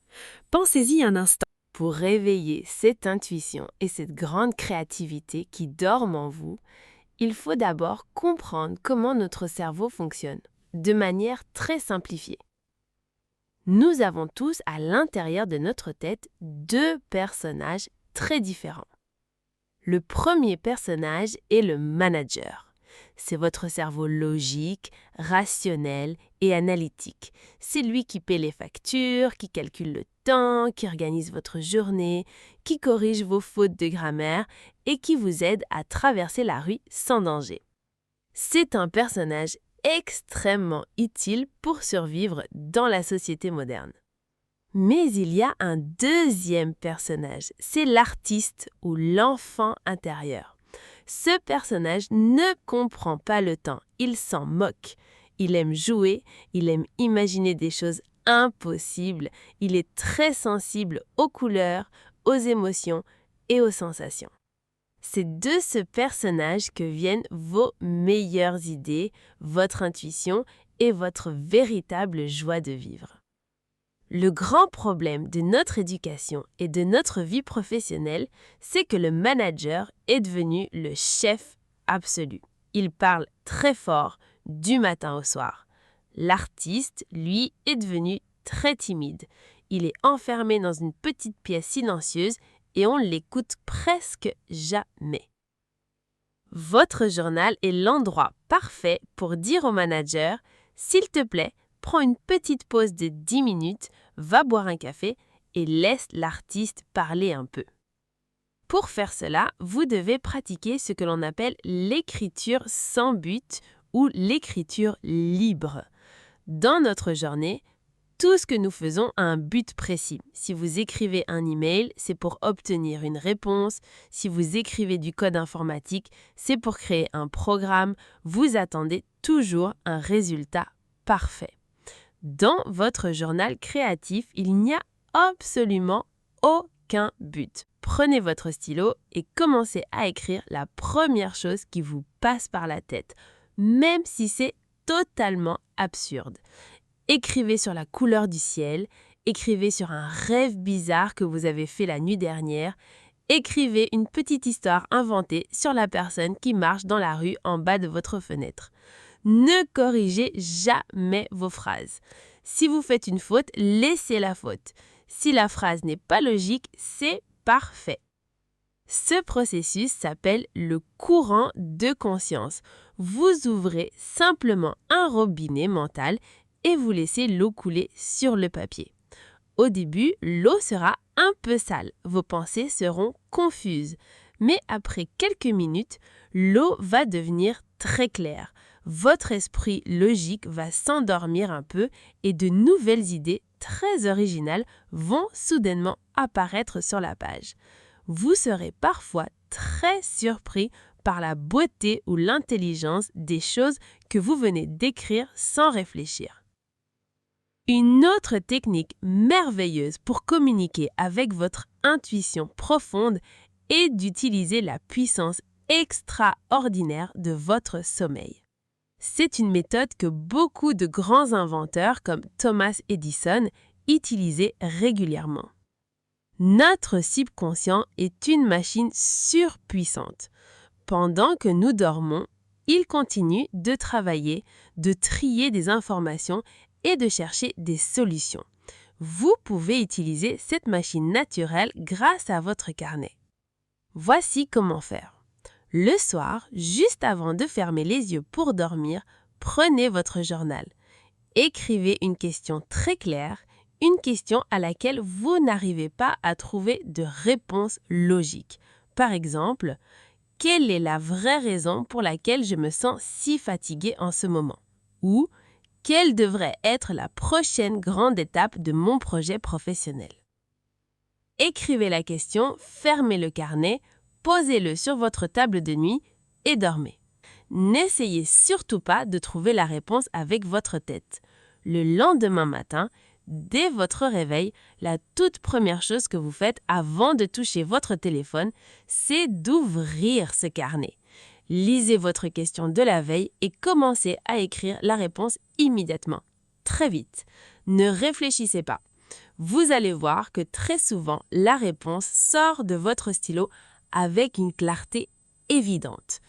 Pensez-y un instant. Pour réveiller cette intuition et cette grande créativité qui dorment en vous, il faut d'abord comprendre comment notre cerveau fonctionne, de manière très simplifiée. Nous avons tous à l'intérieur de notre tête 2 personnages très différents. Le premier personnage est le manager. C'est votre cerveau logique, rationnel et analytique. C'est lui qui paie les factures, qui calcule le temps, qui organise votre journée, qui corrige vos fautes de grammaire et qui vous aide à traverser la rue sans danger. C'est un personnage extrêmement utile pour survivre dans la société moderne. Mais il y a un deuxième personnage, c'est l'artiste ou l'enfant intérieur. Ce personnage ne comprend pas le temps, il s'en moque. Il aime jouer, il aime imaginer des choses impossibles, il est très sensible aux couleurs, aux émotions et aux sensations. C'est de ce personnage que viennent vos meilleures idées, votre intuition et votre véritable joie de vivre. Le grand problème de notre éducation et de notre vie professionnelle, c'est que le manager est devenu le chef absolu. Il parle très fort du matin au soir. L'artiste, lui, est devenu très timide. Il est enfermé dans une petite pièce silencieuse et on l'écoute presque jamais. Votre journal est l'endroit parfait pour dire au manager « S'il te plaît, prends une petite pause de 10 minutes, va boire un café et laisse l'artiste parler un peu. » Pour faire cela, vous devez pratiquer ce que l'on appelle l'écriture sans but ou l'écriture libre. Dans notre journée, tout ce que nous faisons a un but précis. Si vous écrivez un email, c'est pour obtenir une réponse. Si vous écrivez du code informatique, c'est pour créer un programme. Vous attendez toujours un résultat parfait. Dans votre journal créatif, il n'y a absolument aucun but. Prenez votre stylo et commencez à écrire la première chose qui vous passe par la tête, même si c'est totalement absurde. Écrivez sur la couleur du ciel, écrivez sur un rêve bizarre que vous avez fait la nuit dernière, écrivez une petite histoire inventée sur la personne qui marche dans la rue en bas de votre fenêtre. Ne corrigez jamais vos phrases. Si vous faites une faute, laissez la faute. Si la phrase n'est pas logique, c'est parfait. Ce processus s'appelle le courant de conscience. Vous ouvrez simplement un robinet mental et vous laissez l'eau couler sur le papier. Au début, l'eau sera un peu sale, vos pensées seront confuses. Mais après quelques minutes, l'eau va devenir très claire. Votre esprit logique va s'endormir un peu et de nouvelles idées très originales vont soudainement apparaître sur la page. Vous serez parfois très surpris par la beauté ou l'intelligence des choses que vous venez d'écrire sans réfléchir. Une autre technique merveilleuse pour communiquer avec votre intuition profonde est d'utiliser la puissance extraordinaire de votre sommeil. C'est une méthode que beaucoup de grands inventeurs comme Thomas Edison utilisaient régulièrement. Notre subconscient est une machine surpuissante. Pendant que nous dormons, il continue de travailler, de trier des informations et de chercher des solutions. Vous pouvez utiliser cette machine naturelle grâce à votre carnet. Voici comment faire. Le soir, juste avant de fermer les yeux pour dormir, prenez votre journal. Écrivez une question très claire, une question à laquelle vous n'arrivez pas à trouver de réponse logique. Par exemple, quelle est la vraie raison pour laquelle je me sens si fatiguée en ce moment? Ou quelle devrait être la prochaine grande étape de mon projet professionnel? Écrivez la question, fermez le carnet, posez-le sur votre table de nuit et dormez. N'essayez surtout pas de trouver la réponse avec votre tête. Le lendemain matin, dès votre réveil, la toute première chose que vous faites avant de toucher votre téléphone, c'est d'ouvrir ce carnet. Lisez votre question de la veille et commencez à écrire la réponse immédiatement, très vite. Ne réfléchissez pas. Vous allez voir que très souvent, la réponse sort de votre stylo avec une clarté évidente.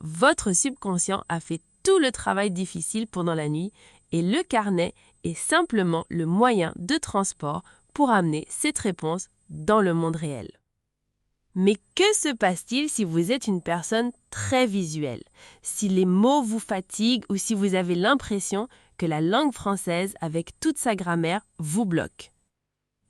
Votre subconscient a fait tout le travail difficile pendant la nuit et le carnet est simplement le moyen de transport pour amener cette réponse dans le monde réel. Mais que se passe-t-il si vous êtes une personne très visuelle? Si les mots vous fatiguent ou si vous avez l'impression que la langue française, avec toute sa grammaire, vous bloque?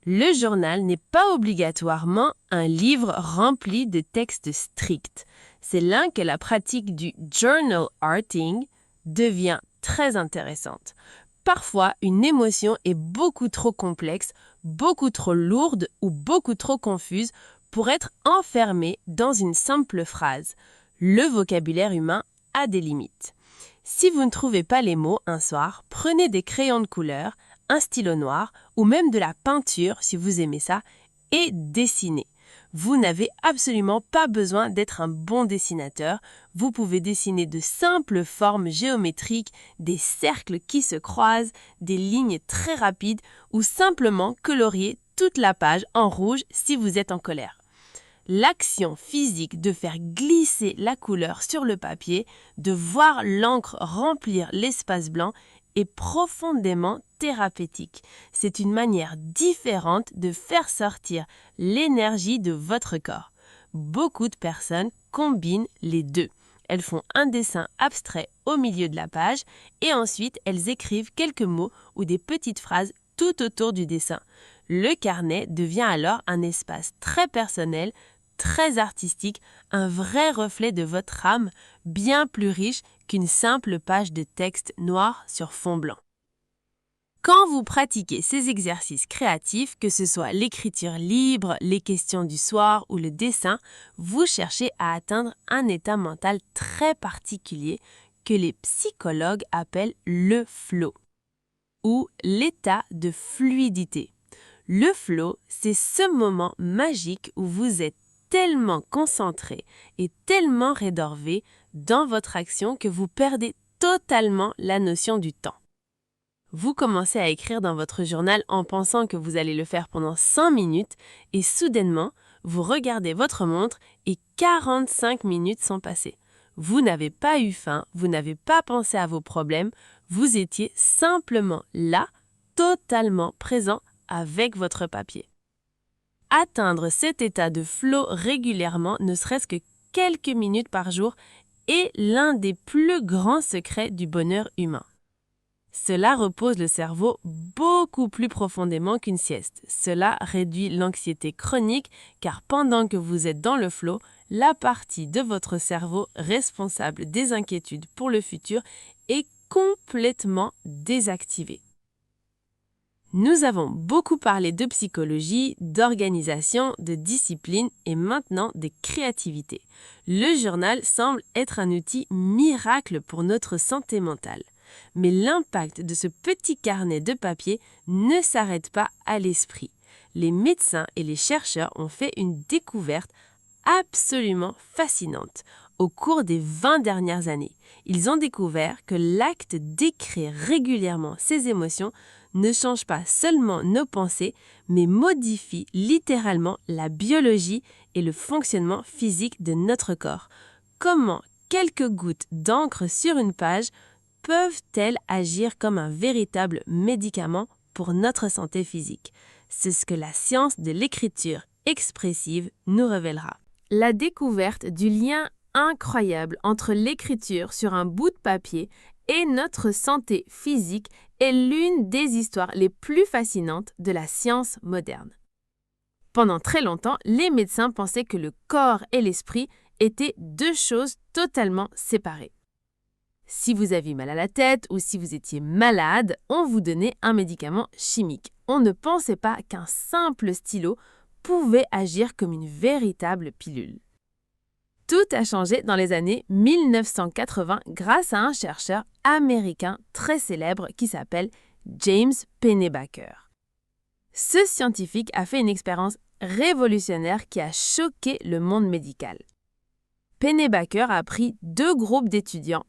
Le journal n'est pas obligatoirement un livre rempli de textes stricts. C'est là que la pratique du journal arting devient très intéressante. Parfois, une émotion est beaucoup trop complexe, beaucoup trop lourde ou beaucoup trop confuse pour être enfermée dans une simple phrase. Le vocabulaire humain a des limites. Si vous ne trouvez pas les mots un soir, prenez des crayons de couleur, un stylo noir ou même de la peinture si vous aimez ça et dessinez. Vous n'avez absolument pas besoin d'être un bon dessinateur. Vous pouvez dessiner de simples formes géométriques, des cercles qui se croisent, des lignes très rapides ou simplement colorier toute la page en rouge si vous êtes en colère. L'action physique de faire glisser la couleur sur le papier, de voir l'encre remplir l'espace blanc est profondément thérapeutique. C'est une manière différente de faire sortir l'énergie de votre corps. Beaucoup de personnes combinent les deux. Elles font un dessin abstrait au milieu de la page et ensuite elles écrivent quelques mots ou des petites phrases tout autour du dessin. Le carnet devient alors un espace très personnel, très artistique, un vrai reflet de votre âme, bien plus riche qu'une simple page de texte noir sur fond blanc. Quand vous pratiquez ces exercices créatifs, que ce soit l'écriture libre, les questions du soir ou le dessin, vous cherchez à atteindre un état mental très particulier que les psychologues appellent le flow ou l'état de fluidité. Le flow, c'est ce moment magique où vous êtes tellement concentré et tellement rédorvé dans votre action que vous perdez totalement la notion du temps. Vous commencez à écrire dans votre journal en pensant que vous allez le faire pendant 5 minutes et soudainement, vous regardez votre montre et 45 minutes sont passées. Vous n'avez pas eu faim, vous n'avez pas pensé à vos problèmes, vous étiez simplement là, totalement présent avec votre papier. Atteindre cet état de flow régulièrement, ne serait-ce que quelques minutes par jour, est l'un des plus grands secrets du bonheur humain. Cela repose le cerveau beaucoup plus profondément qu'une sieste. Cela réduit l'anxiété chronique car pendant que vous êtes dans le flow, la partie de votre cerveau responsable des inquiétudes pour le futur est complètement désactivée. Nous avons beaucoup parlé de psychologie, d'organisation, de discipline et maintenant de créativité. Le journal semble être un outil miracle pour notre santé mentale. Mais l'impact de ce petit carnet de papier ne s'arrête pas à l'esprit. Les médecins et les chercheurs ont fait une découverte absolument fascinante. Au cours des 20 dernières années, ils ont découvert que l'acte d'écrire régulièrement ses émotions ne change pas seulement nos pensées, mais modifie littéralement la biologie et le fonctionnement physique de notre corps. Comment quelques gouttes d'encre sur une page peuvent-elles agir comme un véritable médicament pour notre santé physique? C'est ce que la science de l'écriture expressive nous révélera. La découverte du lien incroyable entre l'écriture sur un bout de papier et notre santé physique est l'une des histoires les plus fascinantes de la science moderne. Pendant très longtemps, les médecins pensaient que le corps et l'esprit étaient deux choses totalement séparées. Si vous aviez mal à la tête ou si vous étiez malade, on vous donnait un médicament chimique. On ne pensait pas qu'un simple stylo pouvait agir comme une véritable pilule. Tout a changé dans les années 1980 grâce à un chercheur américain très célèbre qui s'appelle James Pennebaker. Ce scientifique a fait une expérience révolutionnaire qui a choqué le monde médical. Pennebaker a pris 2 groupes d'étudiants.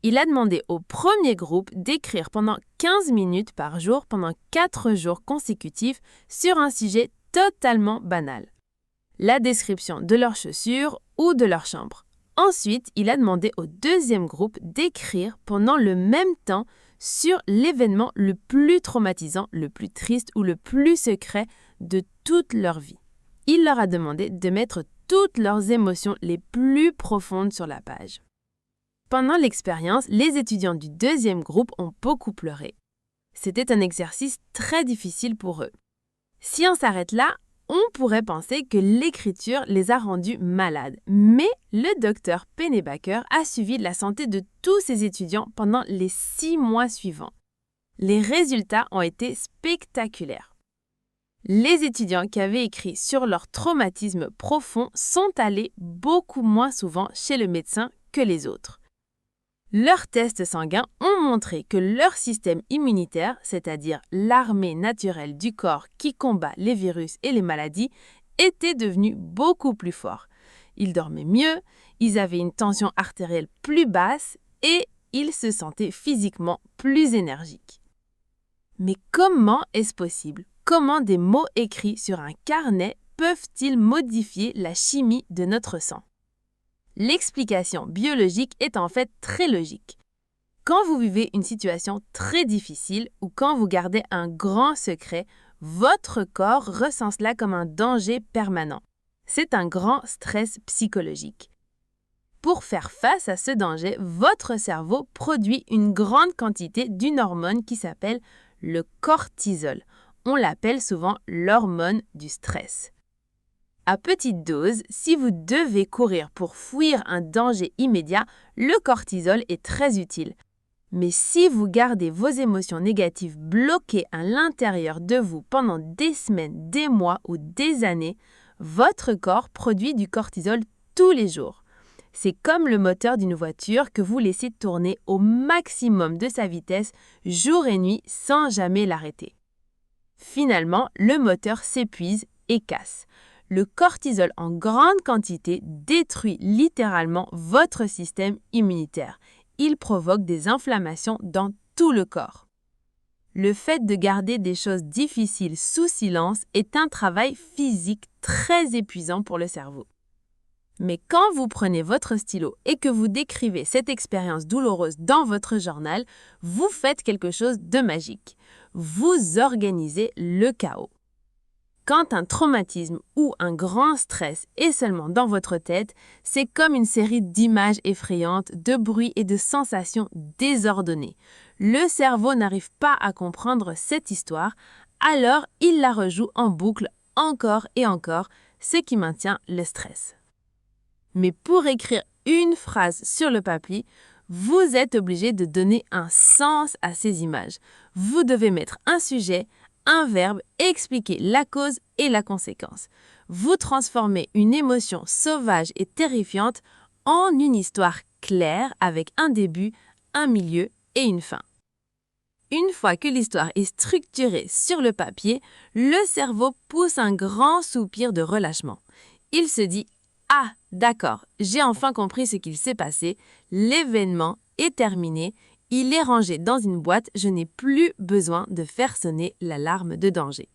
Il a demandé au premier groupe d'écrire pendant 15 minutes par jour pendant 4 jours consécutifs sur un sujet totalement banal. La description de leurs chaussures ou de leur chambre. Ensuite, il a demandé au deuxième groupe d'écrire pendant le même temps sur l'événement le plus traumatisant, le plus triste ou le plus secret de toute leur vie. Il leur a demandé de mettre toutes leurs émotions les plus profondes sur la page. Pendant l'expérience, les étudiants du deuxième groupe ont beaucoup pleuré. C'était un exercice très difficile pour eux. Si on s'arrête là, on pourrait penser que l'écriture les a rendus malades. Mais le docteur Pennebaker a suivi la santé de tous ses étudiants pendant les 6 mois suivants. Les résultats ont été spectaculaires. Les étudiants qui avaient écrit sur leur traumatisme profond sont allés beaucoup moins souvent chez le médecin que les autres. Leurs tests sanguins ont montré que leur système immunitaire, c'est-à-dire l'armée naturelle du corps qui combat les virus et les maladies, était devenu beaucoup plus fort. Ils dormaient mieux, ils avaient une tension artérielle plus basse et ils se sentaient physiquement plus énergiques. Mais comment est-ce possible? Comment des mots écrits sur un carnet peuvent-ils modifier la chimie de notre sang? L'explication biologique est en fait très logique. Quand vous vivez une situation très difficile ou quand vous gardez un grand secret, votre corps ressent cela comme un danger permanent. C'est un grand stress psychologique. Pour faire face à ce danger, votre cerveau produit une grande quantité d'une hormone qui s'appelle le cortisol. On l'appelle souvent l'hormone du stress. À petite dose, si vous devez courir pour fuir un danger immédiat, le cortisol est très utile. Mais si vous gardez vos émotions négatives bloquées à l'intérieur de vous pendant des semaines, des mois ou des années, votre corps produit du cortisol tous les jours. C'est comme le moteur d'une voiture que vous laissez tourner au maximum de sa vitesse jour et nuit sans jamais l'arrêter. Finalement, le moteur s'épuise et casse. Le cortisol en grande quantité détruit littéralement votre système immunitaire. Il provoque des inflammations dans tout le corps. Le fait de garder des choses difficiles sous silence est un travail physique très épuisant pour le cerveau. Mais quand vous prenez votre stylo et que vous décrivez cette expérience douloureuse dans votre journal, vous faites quelque chose de magique. Vous organisez le chaos. Quand un traumatisme ou un grand stress est seulement dans votre tête, c'est comme une série d'images effrayantes, de bruits et de sensations désordonnées. Le cerveau n'arrive pas à comprendre cette histoire, alors il la rejoue en boucle encore et encore, ce qui maintient le stress. Mais pour écrire une phrase sur le papier, vous êtes obligé de donner un sens à ces images. Vous devez mettre un sujet, un verbe, expliquer la cause et la conséquence. Vous transformez une émotion sauvage et terrifiante en une histoire claire avec un début, un milieu et une fin. Une fois que l'histoire est structurée sur le papier, le cerveau pousse un grand soupir de relâchement. Il se dit « Ah, d'accord, j'ai enfin compris ce qu'il s'est passé, l'événement est terminé, il est rangé dans une boîte, je n'ai plus besoin de faire sonner l'alarme de danger. »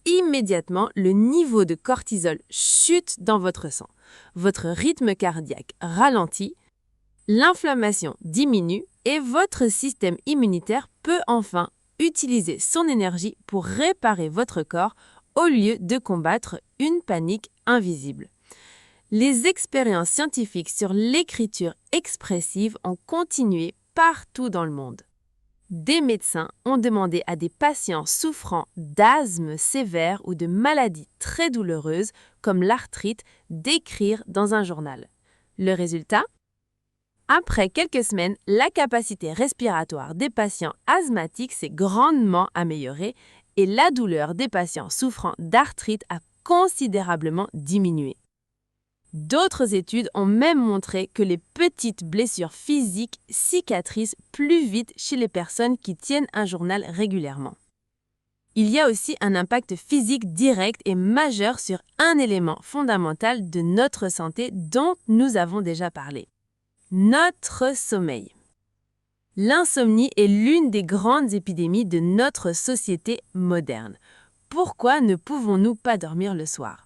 Immédiatement, le niveau de cortisol chute dans votre sang. Votre rythme cardiaque ralentit, l'inflammation diminue et votre système immunitaire peut enfin utiliser son énergie pour réparer votre corps au lieu de combattre une panique invisible. Les expériences scientifiques sur l'écriture expressive ont continué partout dans le monde. Des médecins ont demandé à des patients souffrant d'asthme sévère ou de maladies très douloureuses comme l'arthrite d'écrire dans un journal. Le résultat ? Après quelques semaines, la capacité respiratoire des patients asthmatiques s'est grandement améliorée et la douleur des patients souffrant d'arthrite a considérablement diminué. D'autres études ont même montré que les petites blessures physiques cicatrisent plus vite chez les personnes qui tiennent un journal régulièrement. Il y a aussi un impact physique direct et majeur sur un élément fondamental de notre santé dont nous avons déjà parlé. Notre sommeil. L'insomnie est l'une des grandes épidémies de notre société moderne. Pourquoi ne pouvons-nous pas dormir le soir ?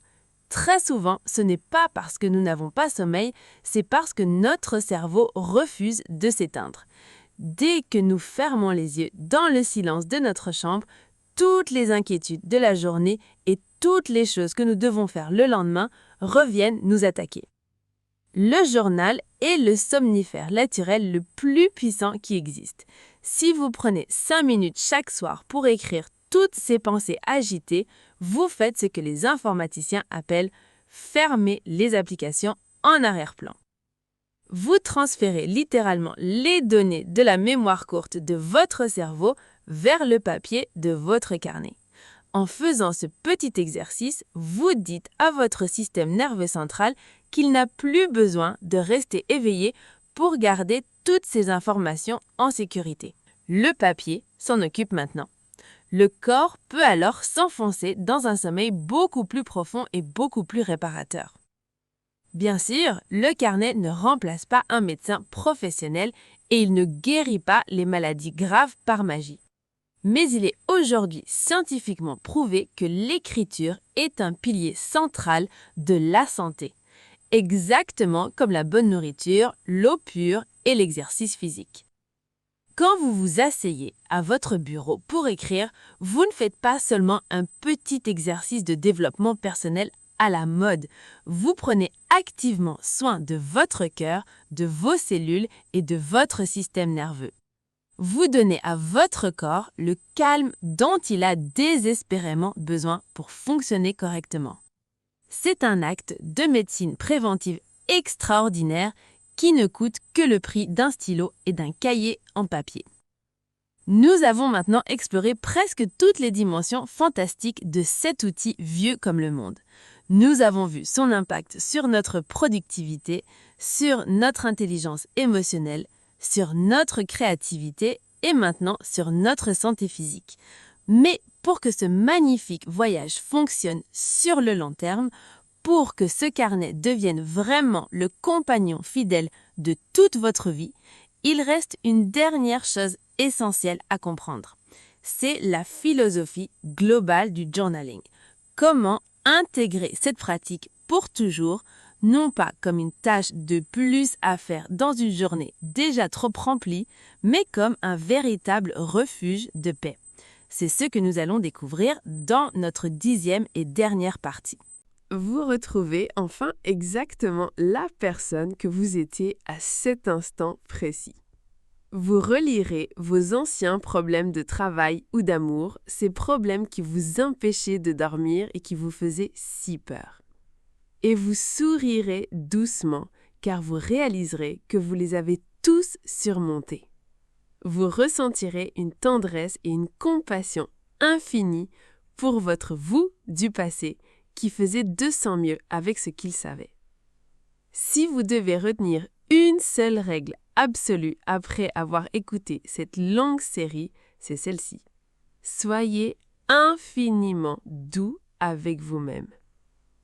Très souvent, ce n'est pas parce que nous n'avons pas sommeil, c'est parce que notre cerveau refuse de s'éteindre. Dès que nous fermons les yeux dans le silence de notre chambre, toutes les inquiétudes de la journée et toutes les choses que nous devons faire le lendemain reviennent nous attaquer. Le journal est le somnifère naturel le plus puissant qui existe. Si vous prenez 5 minutes chaque soir pour écrire toutes ces pensées agitées, vous faites ce que les informaticiens appellent « fermer les applications en arrière-plan ». Vous transférez littéralement les données de la mémoire courte de votre cerveau vers le papier de votre carnet. En faisant ce petit exercice, vous dites à votre système nerveux central qu'il n'a plus besoin de rester éveillé pour garder toutes ces informations en sécurité. Le papier s'en occupe maintenant. Le corps peut alors s'enfoncer dans un sommeil beaucoup plus profond et beaucoup plus réparateur. Bien sûr, le carnet ne remplace pas un médecin professionnel et il ne guérit pas les maladies graves par magie. Mais il est aujourd'hui scientifiquement prouvé que l'écriture est un pilier central de la santé, exactement comme la bonne nourriture, l'eau pure et l'exercice physique. Quand vous vous asseyez à votre bureau pour écrire, vous ne faites pas seulement un petit exercice de développement personnel à la mode. Vous prenez activement soin de votre cœur, de vos cellules et de votre système nerveux. Vous donnez à votre corps le calme dont il a désespérément besoin pour fonctionner correctement. C'est un acte de médecine préventive extraordinaire qui ne coûte que le prix d'un stylo et d'un cahier en papier. Nous avons maintenant exploré presque toutes les dimensions fantastiques de cet outil vieux comme le monde. Nous avons vu son impact sur notre productivité, sur notre intelligence émotionnelle, sur notre créativité et maintenant sur notre santé physique. Mais pour que ce magnifique voyage fonctionne sur le long terme, pour que ce carnet devienne vraiment le compagnon fidèle de toute votre vie, il reste une dernière chose essentielle à comprendre. C'est la philosophie globale du journaling. Comment intégrer cette pratique pour toujours, non pas comme une tâche de plus à faire dans une journée déjà trop remplie, mais comme un véritable refuge de paix. C'est ce que nous allons découvrir dans notre 10e et dernière partie. Vous retrouvez enfin exactement la personne que vous étiez à cet instant précis. Vous relirez vos anciens problèmes de travail ou d'amour, ces problèmes qui vous empêchaient de dormir et qui vous faisaient si peur. Et vous sourirez doucement car vous réaliserez que vous les avez tous surmontés. Vous ressentirez une tendresse et une compassion infinie pour votre vous du passé qui faisait de son mieux avec ce qu'il savait. Si vous devez retenir une seule règle absolue après avoir écouté cette longue série, c'est celle-ci. Soyez infiniment doux avec vous-même.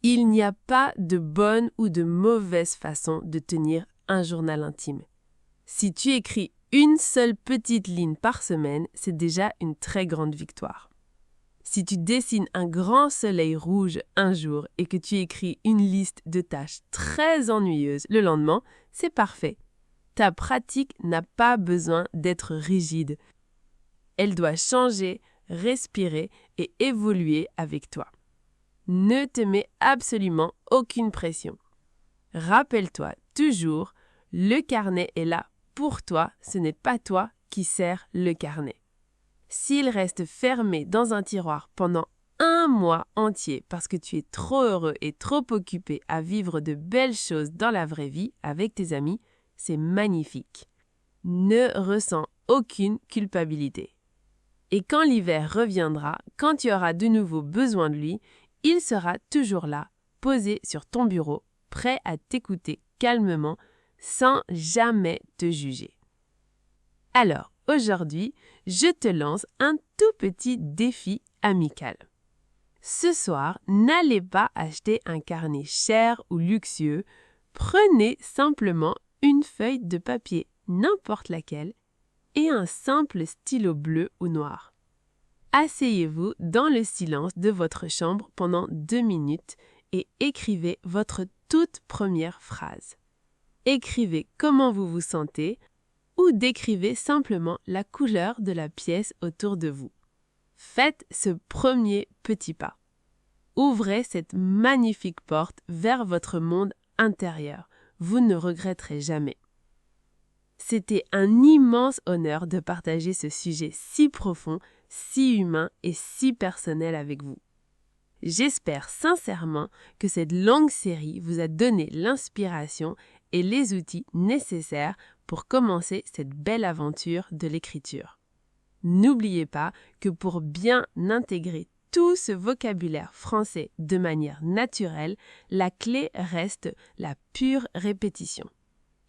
Il n'y a pas de bonne ou de mauvaise façon de tenir un journal intime. Si tu écris une seule petite ligne par semaine, c'est déjà une très grande victoire. Si tu dessines un grand soleil rouge un jour et que tu écris une liste de tâches très ennuyeuses le lendemain, c'est parfait. Ta pratique n'a pas besoin d'être rigide. Elle doit changer, respirer et évoluer avec toi. Ne te mets absolument aucune pression. Rappelle-toi toujours, le carnet est là pour toi, ce n'est pas toi qui sers le carnet. S'il reste fermé dans un tiroir pendant 1 mois entier parce que tu es trop heureux et trop occupé à vivre de belles choses dans la vraie vie avec tes amis, c'est magnifique. Ne ressens aucune culpabilité. Et quand l'hiver reviendra, quand tu auras de nouveau besoin de lui, il sera toujours là, posé sur ton bureau, prêt à t'écouter calmement, sans jamais te juger. Alors, aujourd'hui, je te lance un tout petit défi amical. Ce soir, n'allez pas acheter un carnet cher ou luxueux, prenez simplement une feuille de papier, n'importe laquelle, et un simple stylo bleu ou noir. Asseyez-vous dans le silence de votre chambre pendant 2 minutes et écrivez votre toute première phrase. Écrivez comment vous vous sentez ou décrivez simplement la couleur de la pièce autour de vous. Faites ce premier petit pas. Ouvrez cette magnifique porte vers votre monde intérieur. Vous ne regretterez jamais. C'était un immense honneur de partager ce sujet si profond, si humain et si personnel avec vous. J'espère sincèrement que cette longue série vous a donné l'inspiration et les outils nécessaires pour commencer cette belle aventure de l'écriture. N'oubliez pas que pour bien intégrer tout ce vocabulaire français de manière naturelle, la clé reste la pure répétition.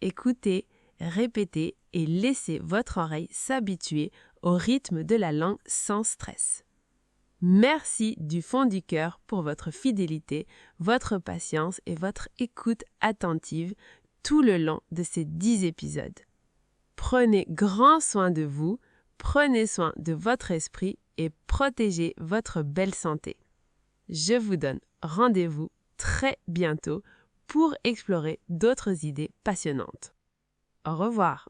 Écoutez, répétez et laissez votre oreille s'habituer au rythme de la langue sans stress. Merci du fond du cœur pour votre fidélité, votre patience et votre écoute attentive tout le long de ces 10 épisodes. Prenez grand soin de vous, prenez soin de votre esprit et protégez votre belle santé. Je vous donne rendez-vous très bientôt pour explorer d'autres idées passionnantes. Au revoir.